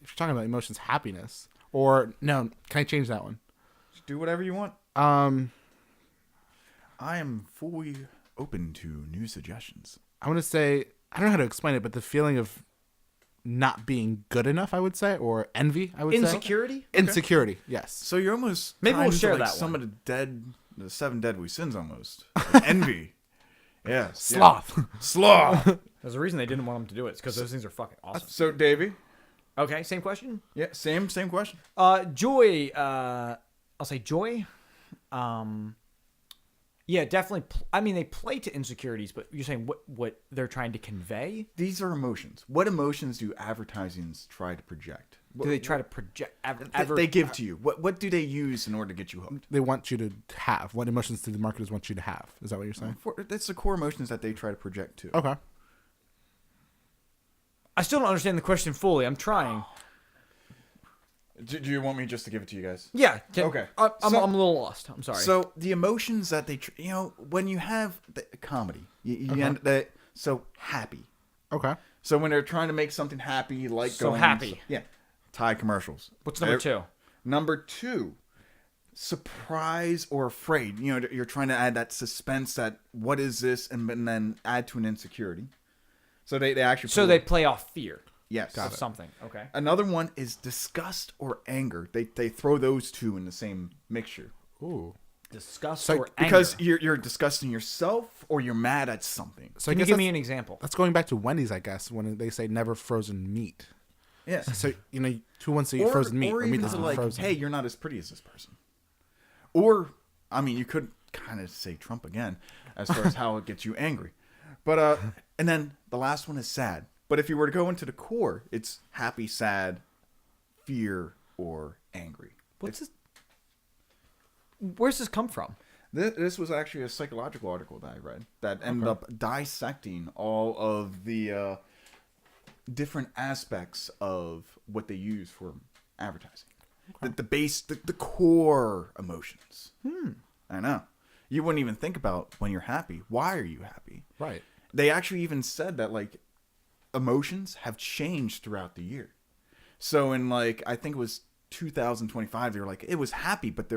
if you're talking about emotions, happiness. Or, no, can I change that one? Just do whatever you want. I I am fully open to new suggestions. want to say, I don't know how to explain it, but the feeling of not being good enough, I would say, or envy, I would say. Insecurity? Insecurity, yes. So you're almost Maybe we'll kind of share like that some one. of the 7 deadly sins almost. Like envy. Yes. Sloth. Yeah. Sloth. There's a reason they didn't want them to do it. It's because those things are fucking awesome. So Davey. Okay, same question. Yeah, same question. Joy. I'll say joy. Yeah, definitely. I mean, they play to insecurities, but you're saying what they're trying to convey? These are emotions. What emotions do advertisings try to project? Do they try to project? They give to you. What do they use in order to get you hooked? They want you to have. What emotions do the marketers want you to have? Is that what you're saying? That's the core emotions that they try to project too. Okay. I still don't understand the question fully. I'm trying. Do you want me just to give it to you guys? Yeah. Okay. I'm a little lost. I'm sorry. So the emotions that they, when you have the comedy, you end that so happy. Okay. So when they're trying to make something happy, like So happy. yeah, Thai commercials. What's number 2? Number 2, surprise or afraid. You know, you're trying to add that suspense, that what is this, and then add to an insecurity. So they actually they play off fear. Yes. Of something. Okay. Another one is disgust or anger. They throw those two in the same mixture. Ooh. Disgust or anger. Because you're disgusting yourself or you're mad at something. So Can you give me an example? That's going back to Wendy's, I guess, when they say never frozen meat. Yeah. So, you know, who wants to eat frozen meat? Or meat even that's to been like, frozen. hey, you're not as pretty as this person. Or, I mean, you could kind of say Trump again as far as how it gets you angry. But, and then the last one is sad. But if you were to go into the core, it's happy, sad, fear, or angry. What's this? Where's this come from? This was actually a psychological article that I read that ended up dissecting all of the different aspects of what they use for advertising. Okay. The core emotions. I know. You wouldn't even think about when you're happy. Why are you happy? Right. They actually even said that, like, emotions have changed throughout the year. So in, like, I think it was 2025, they were like, it was happy, but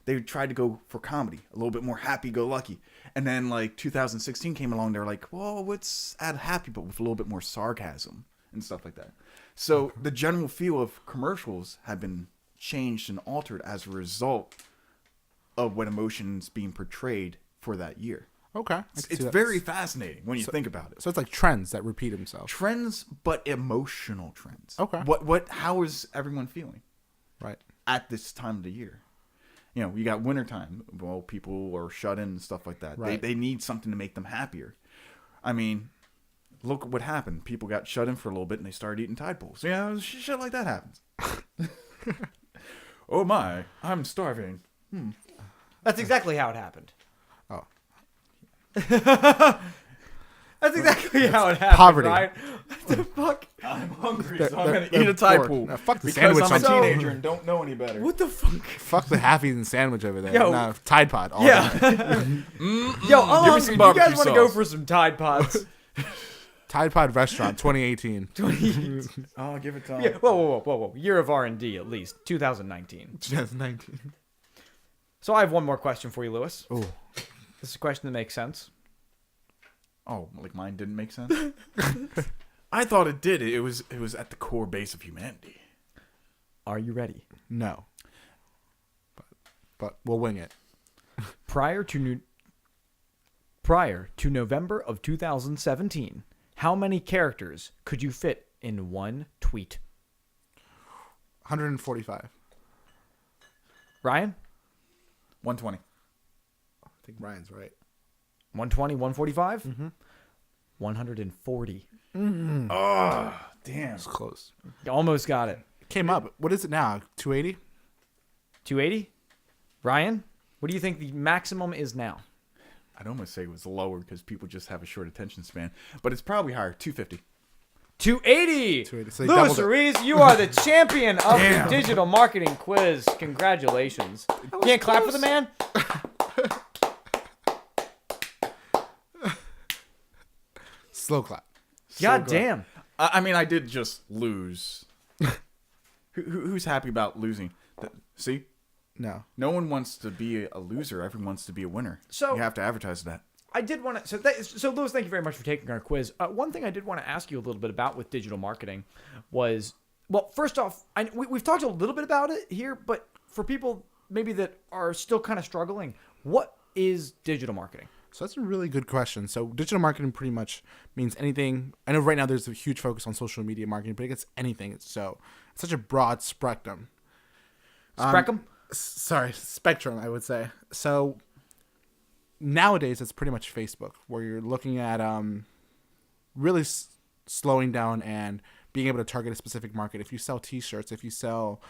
they tried to go for comedy, a little bit more happy-go-lucky. And then, like, 2016 came along, they were like, well, let's add happy, but with a little bit more sarcasm and stuff like that. So the general feel of commercials have been changed and altered as a result of what emotions being portrayed for that year. Okay. It's very fascinating when you think about it. So it's like trends that repeat themselves. Trends, but emotional trends. Okay. How is everyone feeling? Right. At this time of the year. You know, you got wintertime. Well, people are shut in and stuff like that. Right. They need something to make them happier. I mean, look what happened. People got shut in for a little bit and they started eating Tide Pools. Yeah, shit like that happens. Oh my, I'm starving. That's exactly how it happened. Oh. That's exactly how it happened. Poverty. Right? What the fuck? I'm hungry, They're- so I'm going to they're eat a Tide poor. Pool. No, fuck the because sandwich I'm a on teenager and don't know any better. What the fuck? Fuck the half-eaten sandwich over there. Yo. No, Tide Pod. All Yeah. day. Yo, I'm Give me hungry. some You barbecue guys want to go sauce. for some Tide Pods? Tide Pod Restaurant 2018. Oh, give it time. Yeah. Whoa. Year of R&D at least. 2019. 2019. So I have one more question for you, Lewis. Oh. This is a question that makes sense. Oh, like mine didn't make sense? I thought it did. It was at the core base of humanity. Are you ready? No. But we'll wing it. Prior to November of 2017, how many characters could you fit in one tweet? 145. Ryan? 120. I think Ryan's right. 120, 145? Mm-hmm. 140. Oh, damn. It's close. You almost got it. It came up. What is it now? 280? 280? Ryan? What do you think the maximum is now? I'd almost say it was lower because people just have a short attention span. But it's probably higher. 250. 280! 280. So they Louis doubled it. Ruiz, you are the champion of Damn. the digital marketing quiz. Congratulations. Can't clap for the man? Slow clap. God damn. I mean, I did just lose. Who's happy about losing? See? No. No one wants to be a loser. Everyone wants to be a winner. So- you have to advertise that. I did want to. So Louis, thank you very much for taking our quiz. One thing I did want to ask you a little bit about with digital marketing was, well, first off, we've talked a little bit about it here, but for people maybe that are still kind of struggling, what is digital marketing? So that's a really good question. So digital marketing pretty much means anything. I know right now there's a huge focus on social media marketing, but it gets anything. It's such a broad spectrum. Spectrum, I would say. So nowadays it's pretty much Facebook, where you're looking at really slowing down and being able to target a specific market. If you sell T-shirts, if you sell,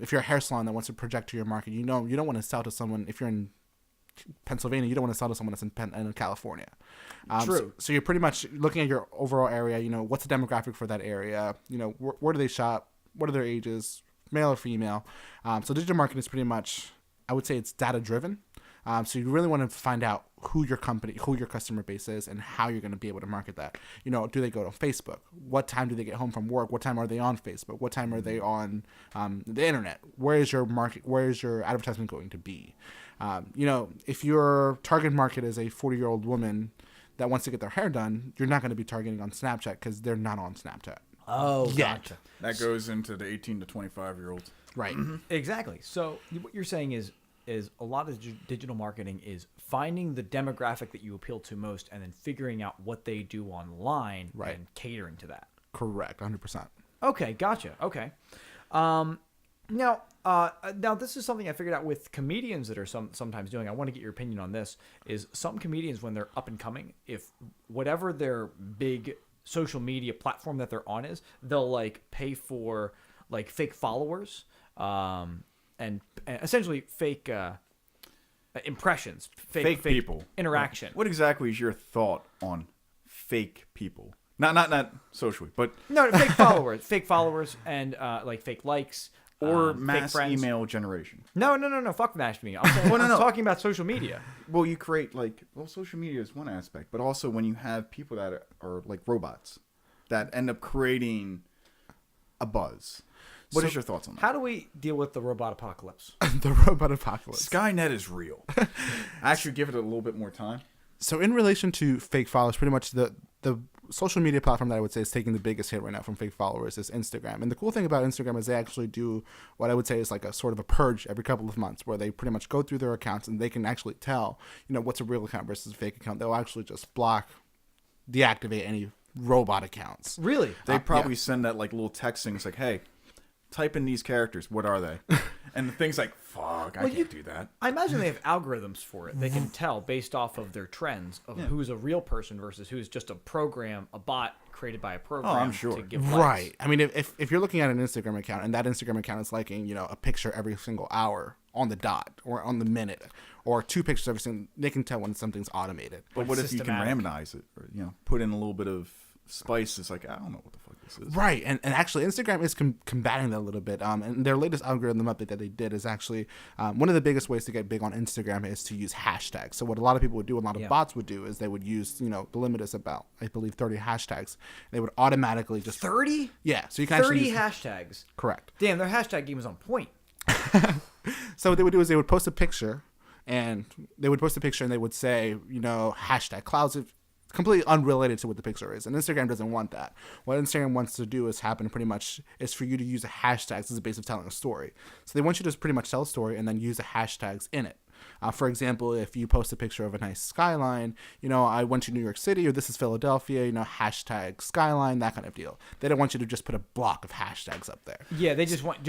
if you're a hair salon that wants to project to your market, you don't want to sell to someone. If you're in Pennsylvania, you don't want to sell to someone that's in California. True. So you're pretty much looking at your overall area. You know, what's the demographic for that area? You know, where do they shop? What are their ages, male or female? So digital marketing is pretty much, I would say it's data driven. So you really want to find out who your customer base is, and how you're going to be able to market that. Do they go to Facebook? What time do they get home from work? What time are they on Facebook? What time are they on the internet? Where is your advertisement going to be? If your target market is a 40-year-old woman that wants to get their hair done, you're not going to be targeting on Snapchat because they're not on Snapchat. Oh, Yet. gotcha. That goes into the 18 to 25-year-olds. Right. Exactly. So what you're saying is a lot of digital marketing is finding the demographic that you appeal to most and then figuring out what they do online and catering to that. Correct. 100%. Okay. Gotcha. Okay. Now this is something I figured out with comedians that are sometimes doing. I want to get your opinion on this. Is some comedians, when they're up and coming, if whatever their big social media platform that they're on is, they'll like pay for like fake followers, and essentially fake impressions, fake people, interaction. What exactly is your thought on fake people? Not socially, but fake followers, and like fake likes. Or fake mass friends. email generation. No. Fuck mass email. I'm saying, I'm talking about social media. Well, you create social media is one aspect, but also when you have people that are like robots that end up creating a buzz. What is your thoughts on that? How do we deal with the robot apocalypse? The robot apocalypse. Skynet is real. Actually, give it a little bit more time. So in relation to fake followers, pretty much the social media platform that I would say is taking the biggest hit right now from fake followers is Instagram. And the cool thing about Instagram is they actually do what I would say is like a sort of a purge every couple of months, where they pretty much go through their accounts and they can actually tell, what's a real account versus a fake account. They'll actually just deactivate any robot accounts. Really? They probably send that like little text things like, hey, type in these characters. What are they? And the thing's like, fuck, I can't do that. I imagine they have algorithms for it. They can tell based off of their trends of who's a real person versus who's just a bot created by a program. Oh, I'm sure. To give likes. Right. I mean, if you're looking at an Instagram account and that Instagram account is liking, a picture every single hour on the dot or on the minute, or 2 pictures every single, they can tell when something's automated. But what if you can randomize it? Or, put in a little bit of spice. It's like, I don't know what the fuck this is. Right. And actually, Instagram is combating that a little bit. And their latest algorithm update that they did is actually one of the biggest ways to get big on Instagram is to use hashtags. So what a lot of people would do, a lot of bots would do, is they would use, the limit is about, I believe, 30 hashtags. They would automatically just 30? Yeah. So you can 30 actually hashtags. Correct. Damn, their hashtag game is on point. So what they would do is they would post a picture, and they would say, hashtag clouds of, completely unrelated to what the picture is. And Instagram doesn't want that. What Instagram wants to do is for you to use a hashtag as a base of telling a story. So they want you to pretty much tell a story and then use the hashtags in it. For example, if you post a picture of a nice skyline, I went to New York City, or this is Philadelphia, hashtag skyline, that kind of deal. They don't want you to just put a block of hashtags up there. Yeah, they just want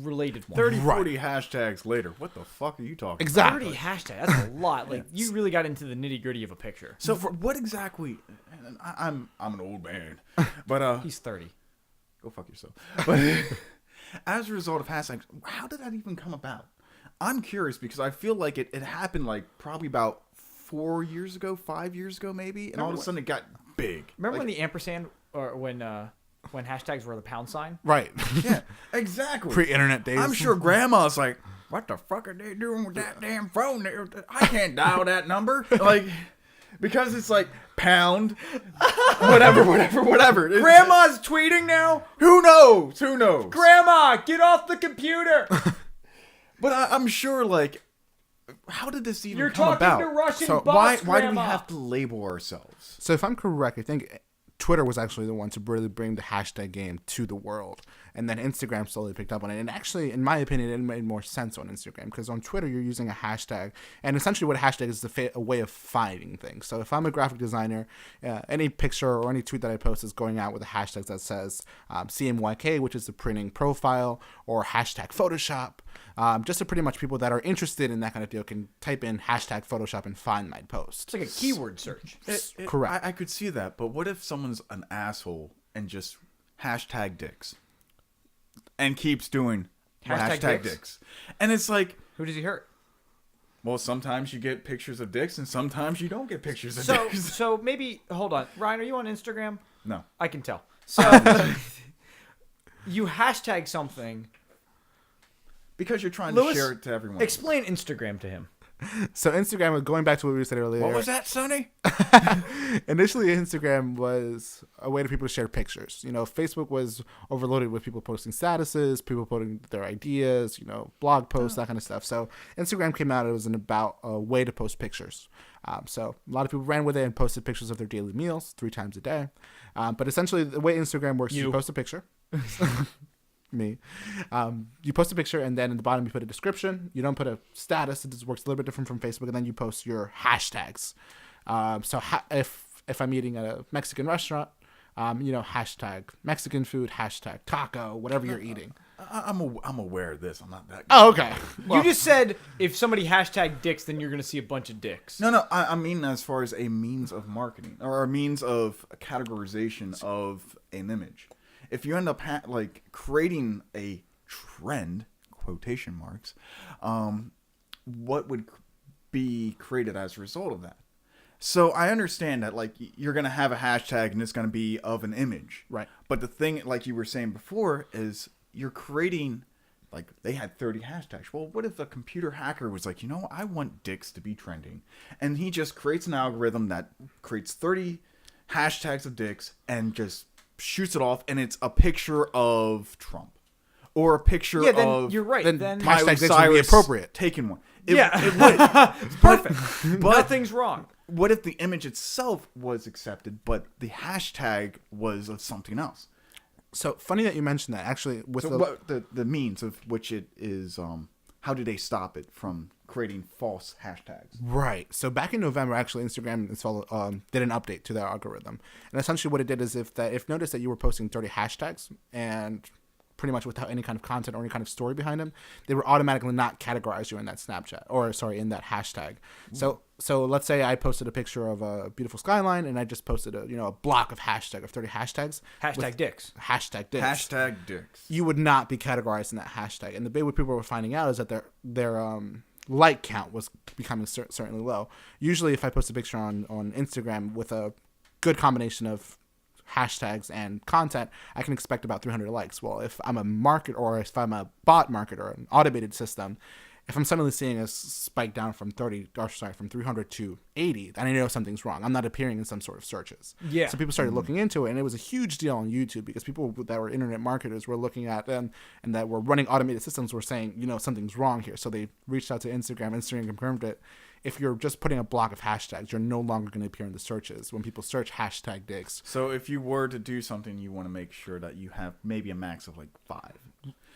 related ones. 30, 40 hashtags later. What the fuck are you talking Exactly. 30 hashtags. That's a lot. Like, you really got into the nitty gritty of a picture. So what exactly? I'm an old man, but he's 30. Go fuck yourself. But as a result of hashtags, how did that even come about? I'm curious because I feel like it happened like probably about 4 years ago, 5 years ago maybe, and all of a sudden it got big. Remember when the ampersand, or when hashtags were the pound sign? Right. Yeah, exactly. Pre-internet days. I'm sure grandma's like, what the fuck are they doing with that damn phone? I can't dial that number. Like, because it's like pound, whatever. Grandma's tweeting now? Who knows? Grandma, get off the computer! But I'm sure, like, how did this even You're come about? talking to Russian So bots, why do we Grandma. have to label ourselves? So if I'm correct, I think Twitter was actually the one to really bring the hashtag game to the world. And then Instagram slowly picked up on it. And actually, in my opinion, it made more sense on Instagram. Because on Twitter, you're using a hashtag. And essentially what a hashtag is a way of finding things. So if I'm a graphic designer, any picture or any tweet that I post is going out with a hashtag that says CMYK, which is the printing profile, or hashtag Photoshop. Just to pretty much people that are interested in that kind of deal can type in hashtag Photoshop and find my post. It's like a keyword search. Correct. I could see that. But what if someone's an asshole and just hashtag dicks? And keeps doing hashtag dicks. And it's like, Who does he hurt? well, sometimes you get pictures of dicks and sometimes you don't get pictures of So, dicks. so maybe, hold on. Ryan, are you on Instagram? No. I can tell. So, you hashtag something. Because you're trying Louis, to share it to everyone. Explain Instagram to him. So Instagram, going back to what we said earlier. What was that, Sonny? Initially, Instagram was a way for people to share pictures. Facebook was overloaded with people posting statuses, people putting their ideas, blog posts, that kind of stuff. So Instagram came out, it was about a way to post pictures. So a lot of people ran with it and posted pictures of their daily meals 3 times a day. But essentially, the way Instagram works is you post a picture. Me. You post a picture, and then in the bottom you put a description. You don't put a status. It just works a little bit different from Facebook. And then you post your hashtags. If I'm eating at a Mexican restaurant, hashtag Mexican food, hashtag taco, whatever you're eating. I'm aware of this. I'm not that. Oh, okay. You just said if somebody hashtag dicks, then you're going to see a bunch of dicks. No. I mean as far as a means of marketing or a means of categorization of an image. If you end up creating a trend, quotation marks, what would be created as a result of that? So I understand that you're going to have a hashtag and it's going to be of an image. Right. But the thing, like you were saying before, is you're creating, they had 30 hashtags. Well, what if a computer hacker was like, I want dicks to be trending. And he just creates an algorithm that creates 30 hashtags of dicks and just shoots it off, and it's a picture of Trump or a picture of. You're right. Then hashtags would be appropriate. Taking one. It would. It's perfect. But nothing's wrong. What if the image itself was accepted, but the hashtag was of something else? So funny that you mentioned that. Actually, with the means of which it is, how do they stop it from creating false hashtags? Right. So back in November, actually, Instagram did an update to their algorithm, and essentially what it did is if noticed that you were posting 30 hashtags and pretty much without any kind of content or any kind of story behind them, they would automatically not categorize you in that in that hashtag. So let's say I posted a picture of a beautiful skyline and I just posted a block of 30 hashtags. Hashtag dicks. Hashtag dicks. Hashtag dicks. You would not be categorized in that hashtag. And the big what people were finding out is that their like count was becoming certainly low. Usually if I post a picture on Instagram with a good combination of hashtags and content, I can expect about 300 likes. Well, if I'm a bot marketer, an automated system, if I'm suddenly seeing a spike down from 300 to 80, then I know something's wrong. I'm not appearing in some sort of searches. Yeah. So people started looking into it, and it was a huge deal on YouTube because people that were internet marketers were looking at them and that were running automated systems were saying, something's wrong here. So they reached out to Instagram. Instagram confirmed it. If you're just putting a block of hashtags, you're no longer going to appear in the searches when people search hashtag dicks. So if you were to do something, you want to make sure that you have maybe a max of 5.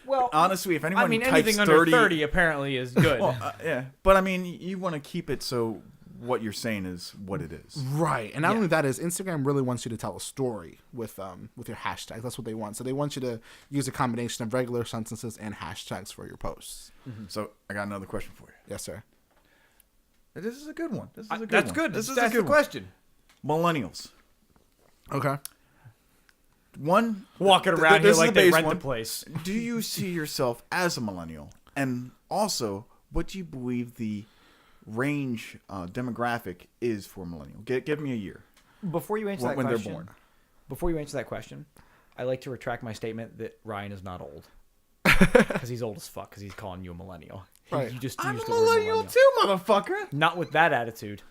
Well, but honestly, if anyone types anything 30, under 30 apparently is good. Well, yeah. But you want to keep it so what you're saying is what it is. Right. And not only that is Instagram really wants you to tell a story with your hashtags. That's what they want. So they want you to use a combination of regular sentences and hashtags for your posts. Mm-hmm. So I got another question for you. Yes, sir. This is a good one. That's good. This is a good question. Millennials. Okay. One, walking around here like they rent the place. Do you see yourself as a millennial? And also, what do you believe the range demographic is for millennial? Give me a year. Before you answer that when question, they're born. Before you answer that question, I like to retract my statement that Ryan is not old. Because he's old as fuck, because he's calling you a millennial. Right. You just I'm used a the word millennial too, motherfucker. Not with that attitude.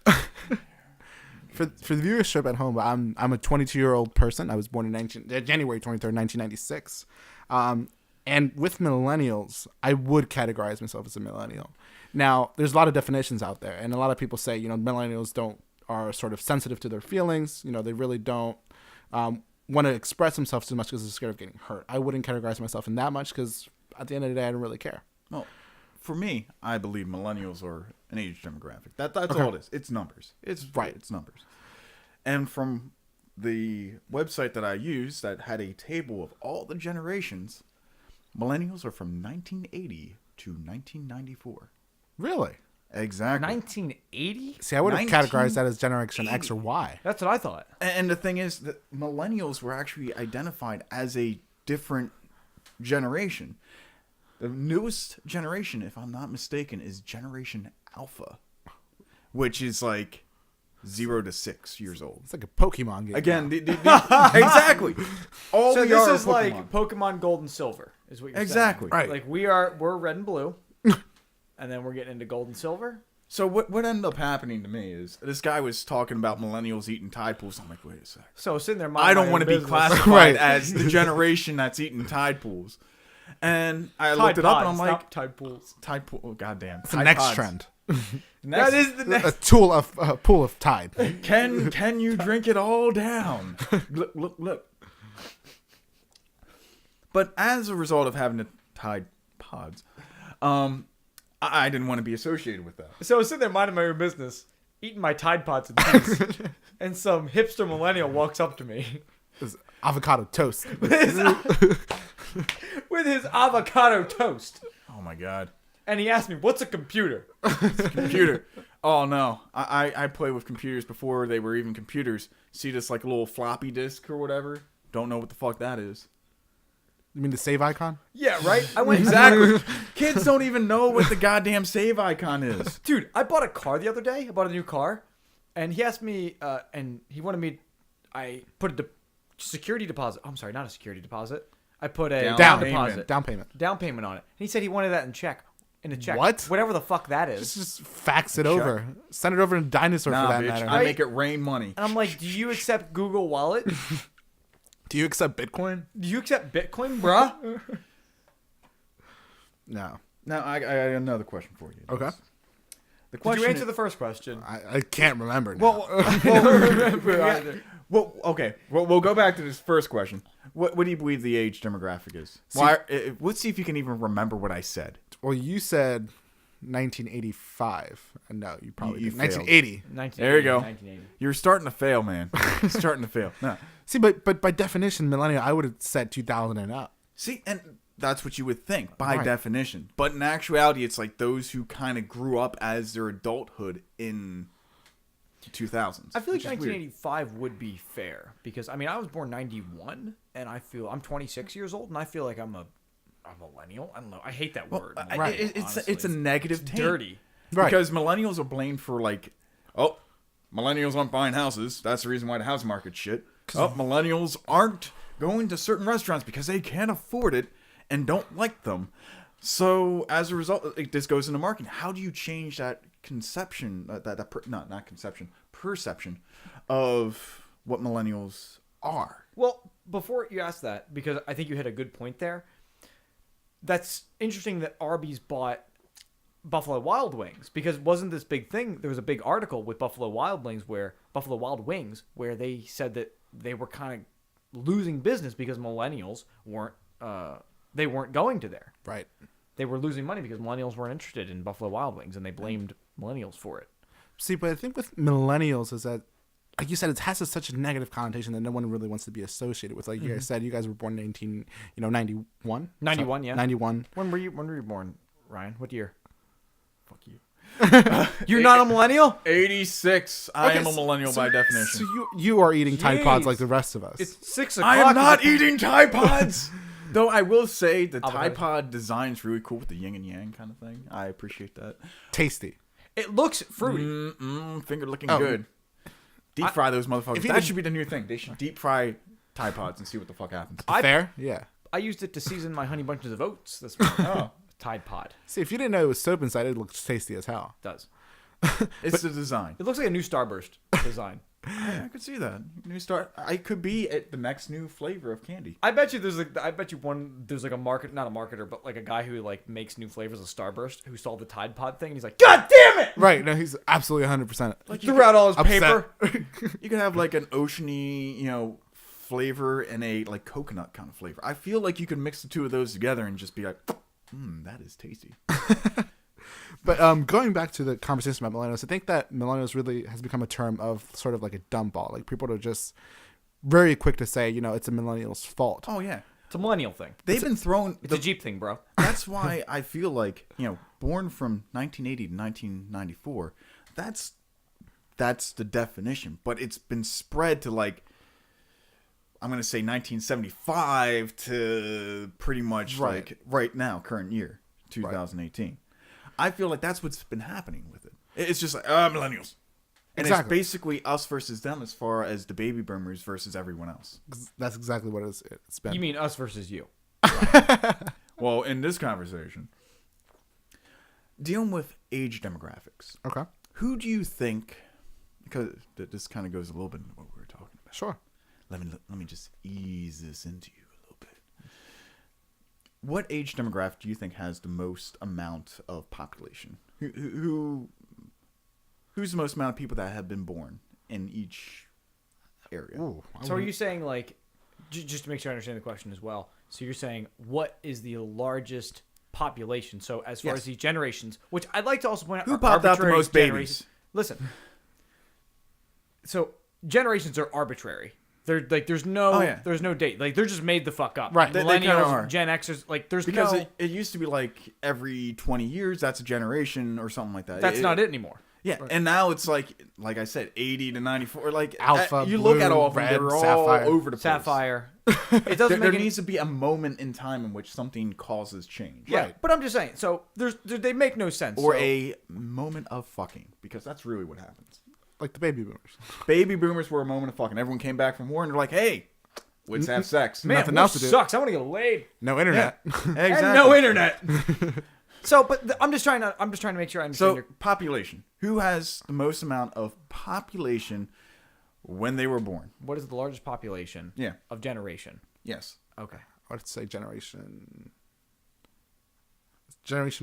For the viewership at home, I'm a 22-year-old person. I was born in January 23rd, 1996. And with millennials, I would categorize myself as a millennial. Now, there's a lot of definitions out there, and a lot of people say, millennials are sort of sensitive to their feelings. They really don't want to express themselves too much because they're scared of getting hurt. I wouldn't categorize myself in that much because at the end of the day, I don't really care. Well, for me, I believe millennials are an age demographic. That's Okay. all it is. It's numbers. It's numbers. And from the website that I used that had a table of all the generations, millennials are from 1980 to 1994. Really? Exactly. 1980? See, I would have categorized that as Generation X or Y. That's what I thought. And the thing is that millennials were actually identified as a different generation. The newest generation, if I'm not mistaken, is Generation Alpha, which is 0 to 6 years old. It's like a Pokemon game. Again, exactly. All So we this are is Pokemon. like Pokemon Gold and Silver, is what you're Exactly. saying. Right. Like we're red and blue, and then we're getting into gold and silver. So what ended up happening to me is this guy was talking about millennials eating Tide Pools. I'm like, wait a sec. So sitting there, I don't want to be classified Right. as the generation that's eating Tide Pools. And I Tide looked it up and Pods, I'm like, not Tide Pools. Tide Pool. Oh, goddamn. It's the next trend. That is the A next. pool of Tide. Can you drink it all down? Look. But as a result of having the Tide Pods, I didn't want to be associated with that. So I was sitting there minding my own business, eating my Tide Pods in peace, and some hipster millennial walks up to me It's avocado toast. with his avocado toast. Oh my god. And he asked me, what's a computer? Computer. Oh no. I played with computers before they were even computers. See this like little floppy disk or whatever? Don't know what the fuck that is. You mean the save icon? Yeah, right? I went, Exactly. Kids don't even know what the goddamn save icon is. dude, I bought a car the other day. I bought a new car. And he asked me, and he wanted me, I put a security deposit. I'm sorry, not a security deposit. I put a Down deposit. Down payment. On it. And he said he wanted that in check. In a check. What? Whatever the fuck that is. Just fax it over. Send it over in Dinosaur Nah, for that bitch. matter. I make it rain money. And I'm like, do you accept Google Wallet? Do you accept Bitcoin? Do you accept Bitcoin, bruh? No. Now I got another question for you. Okay. The Did question you answer is- the first question? I can't remember now. Well, okay. Well, we'll go back to this first question. What do you believe the age demographic is? Let's see if you can even remember what I said. Well, you said 1985. No, you probably You did. failed. 1980. There you go. 1980. You're starting to fail, man. You're starting to fail. No. See, but by definition, millennial, I would have said 2000 and up. See, and that's what you would think by Right. definition. But in actuality, it's like those who kind of grew up as their adulthood in 2000s. I feel like which is weird. 1985 would be fair because I mean I was born 91 and I feel I'm 26 years old and I feel like I'm a millennial. I don't know. I hate that word. Right. It's a negative It's taint. dirty. Right. Because millennials are blamed for like, oh, millennials aren't buying houses. That's the reason why the housing market's shit. Oh, millennials aren't going to certain restaurants because they can't afford it and don't like them. So as a result, this goes into marketing. How do you change that conception, perception of what millennials are? Well, before you ask that, because I think you hit a good point there. That's interesting that Arby's bought Buffalo Wild Wings because wasn't this big thing? There was a big article with Buffalo Wild Wings where they said that they were kind of losing business because millennials weren't going to there. Right. They were losing money because millennials weren't interested in Buffalo Wild Wings and they blamed millennials for it. See, but I think with millennials is that, like you said, it has such a negative connotation that no one really wants to be associated with. Like you guys said, you guys were born in 91? 91, yeah. 91. When were you born, Ryan? What year? Fuck you. You're not a millennial? 86. I am a millennial by definition. So you are eating Tide Pods Jeez. like the rest of us. It's 6 o'clock. I am not eating Tide Pods. Though I will say the Avocado. Tide Pod design's really cool with the yin and yang kind of thing. I appreciate that. tasty. It looks fruity. Finger looking Oh. good. Deep fry those motherfuckers. if you That did- should be the new thing. They should deep fry Tide Pods and see what the fuck happens. Fair? Yeah. I used it to season my honey bunches of oats this morning. Oh, Tide Pod See, if you didn't know it was soap inside, it looks tasty as hell. does. it's the design. It looks like a new Starburst design. I could see that. New start. I could be at the next new flavor of candy. I bet you there's like a not a marketer, but like a guy who like makes new flavors of Starburst who saw the Tide Pod thing and he's like, God damn it! Right. No, he's absolutely 100%. Like threw out all his upset. paper. You could have like an oceany, flavor and a like coconut kind of flavor. I feel like you could mix the two of those together and just be like, that is tasty. But going back to the conversation about millennials, I think that millennials really has become a term of sort of like a dumb ball. Like people are just very quick to say, it's a millennial's fault. Oh yeah, It's a millennial thing. they've been thrown. It's a Jeep thing, bro. That's why I feel like born from 1980 to 1994. That's the definition, but it's been spread to like. I'm gonna say 1975 to pretty much Right. like right now, current year, 2018. I feel like that's what's been happening with it. It's just like millennials, and Exactly. it's basically us versus them as far as the baby boomers versus everyone else. That's exactly what it's been. You mean us versus you? Well, in this conversation, dealing with age demographics. Okay. Who do you think? Because this kind of goes a little bit into what we were talking about. Sure. Let me just ease this into you a little bit. What age demographic do you think has the most amount of population? Who's the most amount of people that have been born in each area? Ooh, So are you saying, like, just to make sure I understand the question as well, so you're saying what is the largest population? So as far as these generations, which I'd like to also point out, Who are popped out the arbitrary most babies? generations. Listen, so generations are arbitrary. They're like there's no date. Like they're just made the fuck up. Right. They kinda Millennials, are. Gen Xers, like there's Because no. it used to be like every 20 years, that's a generation or something like that. That's not it anymore. Yeah, right. And now it's like I said, 80 to 94. Like Alpha, you blue, look at all of them, red, they're sapphire. all over the place. Sapphire. It doesn't There make any. needs to be a moment in time in which something causes change. Yeah, Right. but I'm just saying. So they make no sense. Or so. a moment of fucking, because that's really what happens. Like the baby boomers. Baby boomers were a moment of fucking. Everyone came back from war and they're like, hey, let's have sex. Man, nothing war else to do. sucks. I want to get laid. No internet. Exactly. And no internet. So, but I'm just trying to make sure I understand. So, population. Who has the most amount of population when they were born? What is the largest population? Yeah. Of generation? Yes. Okay. I would say Generation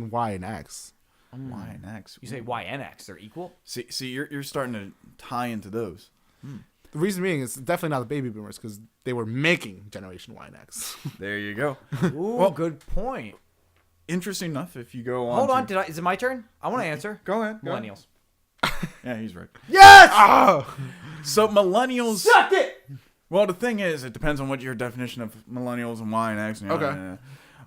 Y and X. Y and X. You say Y and X, they're equal? See, you're starting to tie into those. The reason being is definitely not the baby boomers because they were making Generation Y and X. There you go. Ooh, good point. Interesting enough, if you go on. Hold on, is it my turn? I want to answer. Go ahead. Millennials. Yeah, he's right. Yes! Oh! So millennials. Suck it! Well, the thing is, it depends on what your definition of millennials and Y and X. Okay.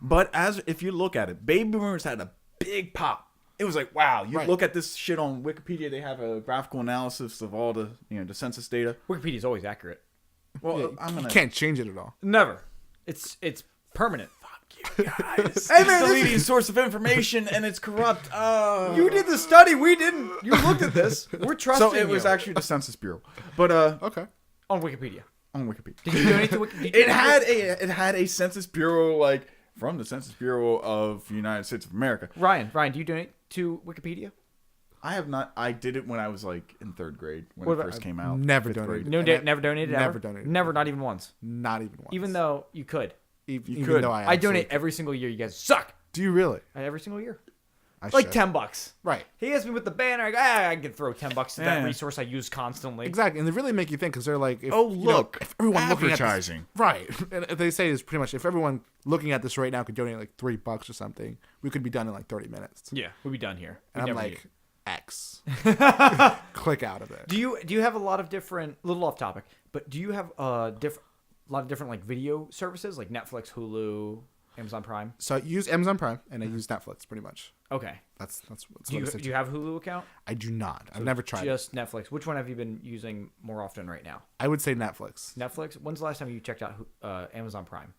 But if you look at it, baby boomers had a big pop. It was like, wow, you Right. look at this shit on Wikipedia, they have a graphical analysis of all the, the census data. Wikipedia is always accurate. Well, Yeah, I'm you gonna can't change it at all. Never. It's permanent. fuck you guys. Hey, man, It's the this leading source of information and it's corrupt. You did the study. We didn't. You looked at this. We're trusting So it was you. actually the Census Bureau. But Okay. On Wikipedia. on Wikipedia. Did you donate to Wikipedia? It had a Census Bureau from the Census Bureau of the United States of America. Ryan, do you donate to Wikipedia? I have not. I did it when I was in third grade when What it about- first came out. Never Fifth donated. grade. No, And never donated. never ever? donated. Never, not even once. Not even once. Even though you could. Even could. though I absolutely donate could. every single year. You guys suck. Do you really? Every single year. I Like should. $10. Right. He hits me with the banner. I go, I can throw $10 to that Yeah. resource I use constantly. Exactly, and they really make you think because they're like, if, Oh, you know, look, if everyone looking at this, advertising. right? And they say is pretty much if everyone looking at this right now could donate like $3 or something, we could be done in like 30 minutes. Yeah, we'll be done here. And We I'm never like, need- X. Click out of it. do you have a lot of different, little off topic, but do you have a lot of different like video services like Netflix, Hulu, Amazon Prime? So I use Amazon Prime and I use Netflix pretty much. Okay. That's what Do I you, said. do you have a Hulu account? I do not. I've never tried. Just Netflix. Which one have you been using more often right now? I would say Netflix. Netflix. When's the last time you checked out Amazon Prime?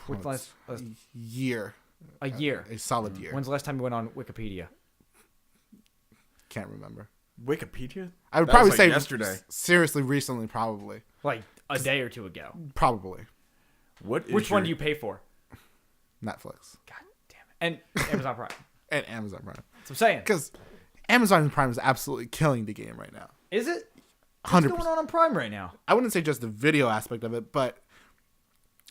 Which last Year. a year? A solid year. When's the last time you went on Wikipedia? Can't remember. Wikipedia? I would That probably was say yesterday. Seriously, recently, probably. Like a day or two ago. Probably. Which One do you pay for? Netflix. God damn it. And Amazon Prime. And Amazon Prime. That's what I'm saying. Because Amazon Prime is absolutely killing the game right now. Is it? 100%. What's going on Prime right now? I wouldn't say just the video aspect of it, but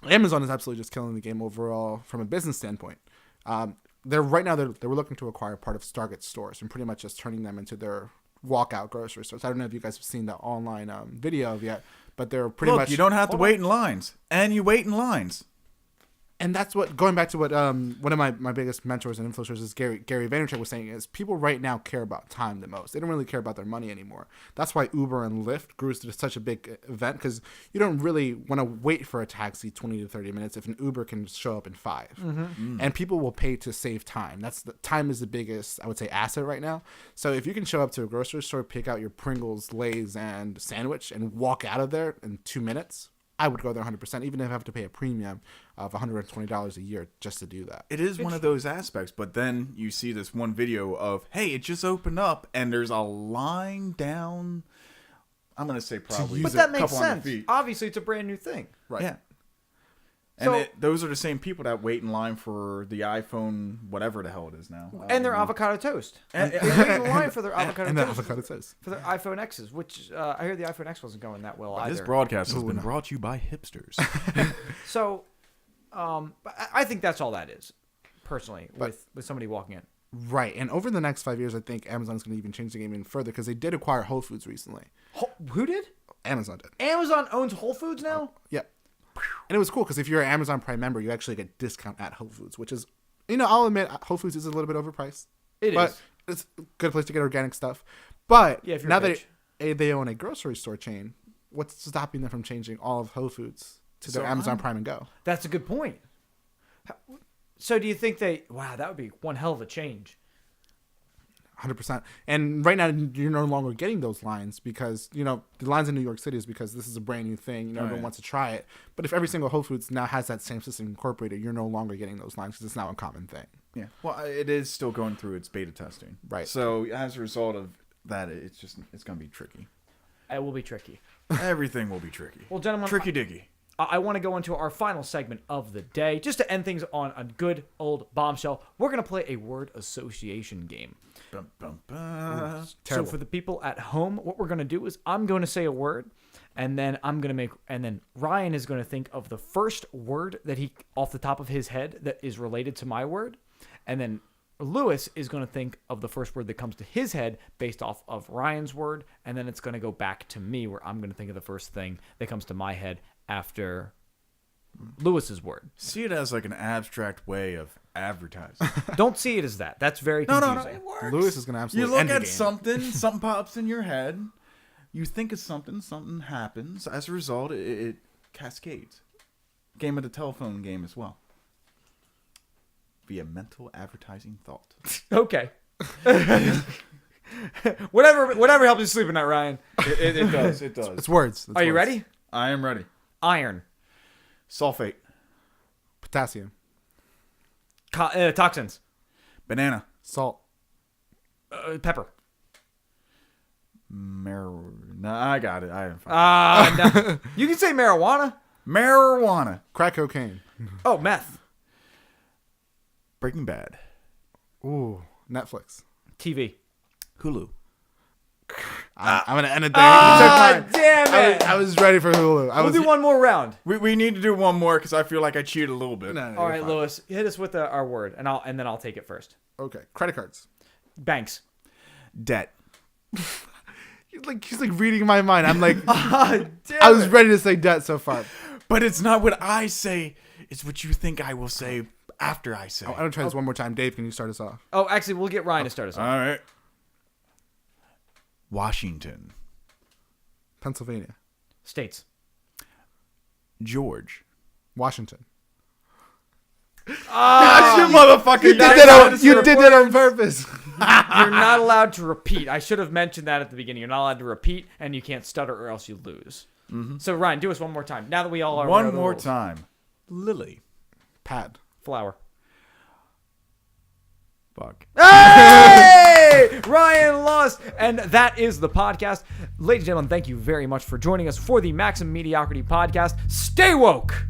Amazon is absolutely just killing the game overall from a business standpoint. They were looking to acquire part of Target stores and pretty much just turning them into their walkout grocery stores. I don't know if you guys have seen the online video of yet, but they're pretty much. You don't have to wait in lines, and you wait in lines. And that's what, going back to what one of my biggest mentors and influencers is Gary Vaynerchuk was saying, is people right now care about time the most. They don't really care about their money anymore. That's why Uber and Lyft grew to such a big event, because you don't really want to wait for a taxi 20 to 30 minutes if an Uber can show up in 5. Mm-hmm. And people will pay to save time. Time is the biggest, I would say, asset right now. So if you can show up to a grocery store, pick out your Pringles, Lay's, and sandwich, and walk out of there in 2 minutes, I would go there 100%, even if I have to pay a premium of $120 a year just to do that. It is one of those aspects, but then you see this one video of, hey, it just opened up, and there's a line down, I'm going to say probably But a that makes couple hundred sense. feet. Obviously, it's a brand new thing. Right. Yeah. And So- those are the same people that wait in line for the iPhone, whatever the hell it is now. And their avocado toast. And- They wait in line for their avocado And the toast. avocado toast. For their iPhone X's, which I hear the iPhone X wasn't going that well either. This broadcast has been brought to you by hipsters. So, but I think that's all that is, personally, with somebody walking in. Right. And over the next 5 years, I think Amazon's going to even change the game even further because they did acquire Whole Foods recently. Who did? Amazon did. Amazon owns Whole Foods now? Yep. And it was cool because if you're an Amazon Prime member, you actually get a discount at Whole Foods, which is, I'll admit Whole Foods is a little bit overpriced. It but is. It's a good place to get organic stuff. But Yeah, if you're now rich. that they own a grocery store chain, what's stopping them from changing all of Whole Foods to their Amazon Prime and Go? That's a good point. So do you think wow, that would be one hell of a change. 100%. And right now, you're no longer getting those lines because, the lines in New York City is because this is a brand new thing. Everyone wants to try it. But if every single Whole Foods now has that same system incorporated, you're no longer getting those lines because it's now a common thing. Yeah. Well, it is still going through its beta testing. Right. So as a result of that, it's going to be tricky. It will be tricky. Everything will be tricky. Well, gentlemen, Tricky diggy. I want to go into our final segment of the day. Just to end things on a good old bombshell, we're going to play a word association game. Bum, bum, bum. So Terrible. for the people at home, what we're going to do is I'm going to say a word, and then then Ryan is going to think of the first word that he, off the top of his head, that is related to my word, and then Lewis is going to think of the first word that comes to his head based off of Ryan's word, and then it's going to go back to me where I'm going to think of the first thing that comes to my head after Lewis's word. See it as like an abstract way of advertising. Don't see it as that. That's very No, confusing. it works. Lewis is going to You absolutely look end the at game. something pops in your head. You think of something happens. As a result, it cascades. Game of the telephone game as well. Via mental advertising thought. Okay. whatever helps you sleep at night, Ryan. It does. It does. It's words. It's Are you words. ready? I am ready. Iron. Sulfate. Potassium. Toxins. Banana. Salt. Pepper. No, I got it. I am fine. No. You can say marijuana. Marijuana. Crack cocaine. Oh, meth. Breaking Bad. Ooh. Netflix. TV. Hulu. I'm going to end it there. Damn it. I was ready for Hulu. We'll do one more round. We need to do one more because I feel like I cheated a little bit. No, All you're right, fine. Lewis, hit us with our word, and then I'll take it first. Okay. Credit cards. Banks. Debt. He's like reading my mind. I'm like, Damn I was ready to say debt so far. But it's not what I say. It's what you think I will say after I say. I'm going to try this one more time. Dave, can you start us off? Oh, actually, we'll get Ryan to start us off. All right. Washington. Pennsylvania. States. George. Washington. That's you motherfucker. You did that on purpose. You're not allowed to repeat. I should have mentioned that at the beginning. You're not allowed to repeat, and you can't stutter or else you lose. Mm-hmm. So, Ryan, do us one more time. Now that we all are aware One of the more rules. time. Lily. Pad. Flower. Fuck. Hey! Ryan lost. And that is the podcast. Ladies and gentlemen, thank you very much for joining us for the Maximum Mediocrity podcast. Stay woke.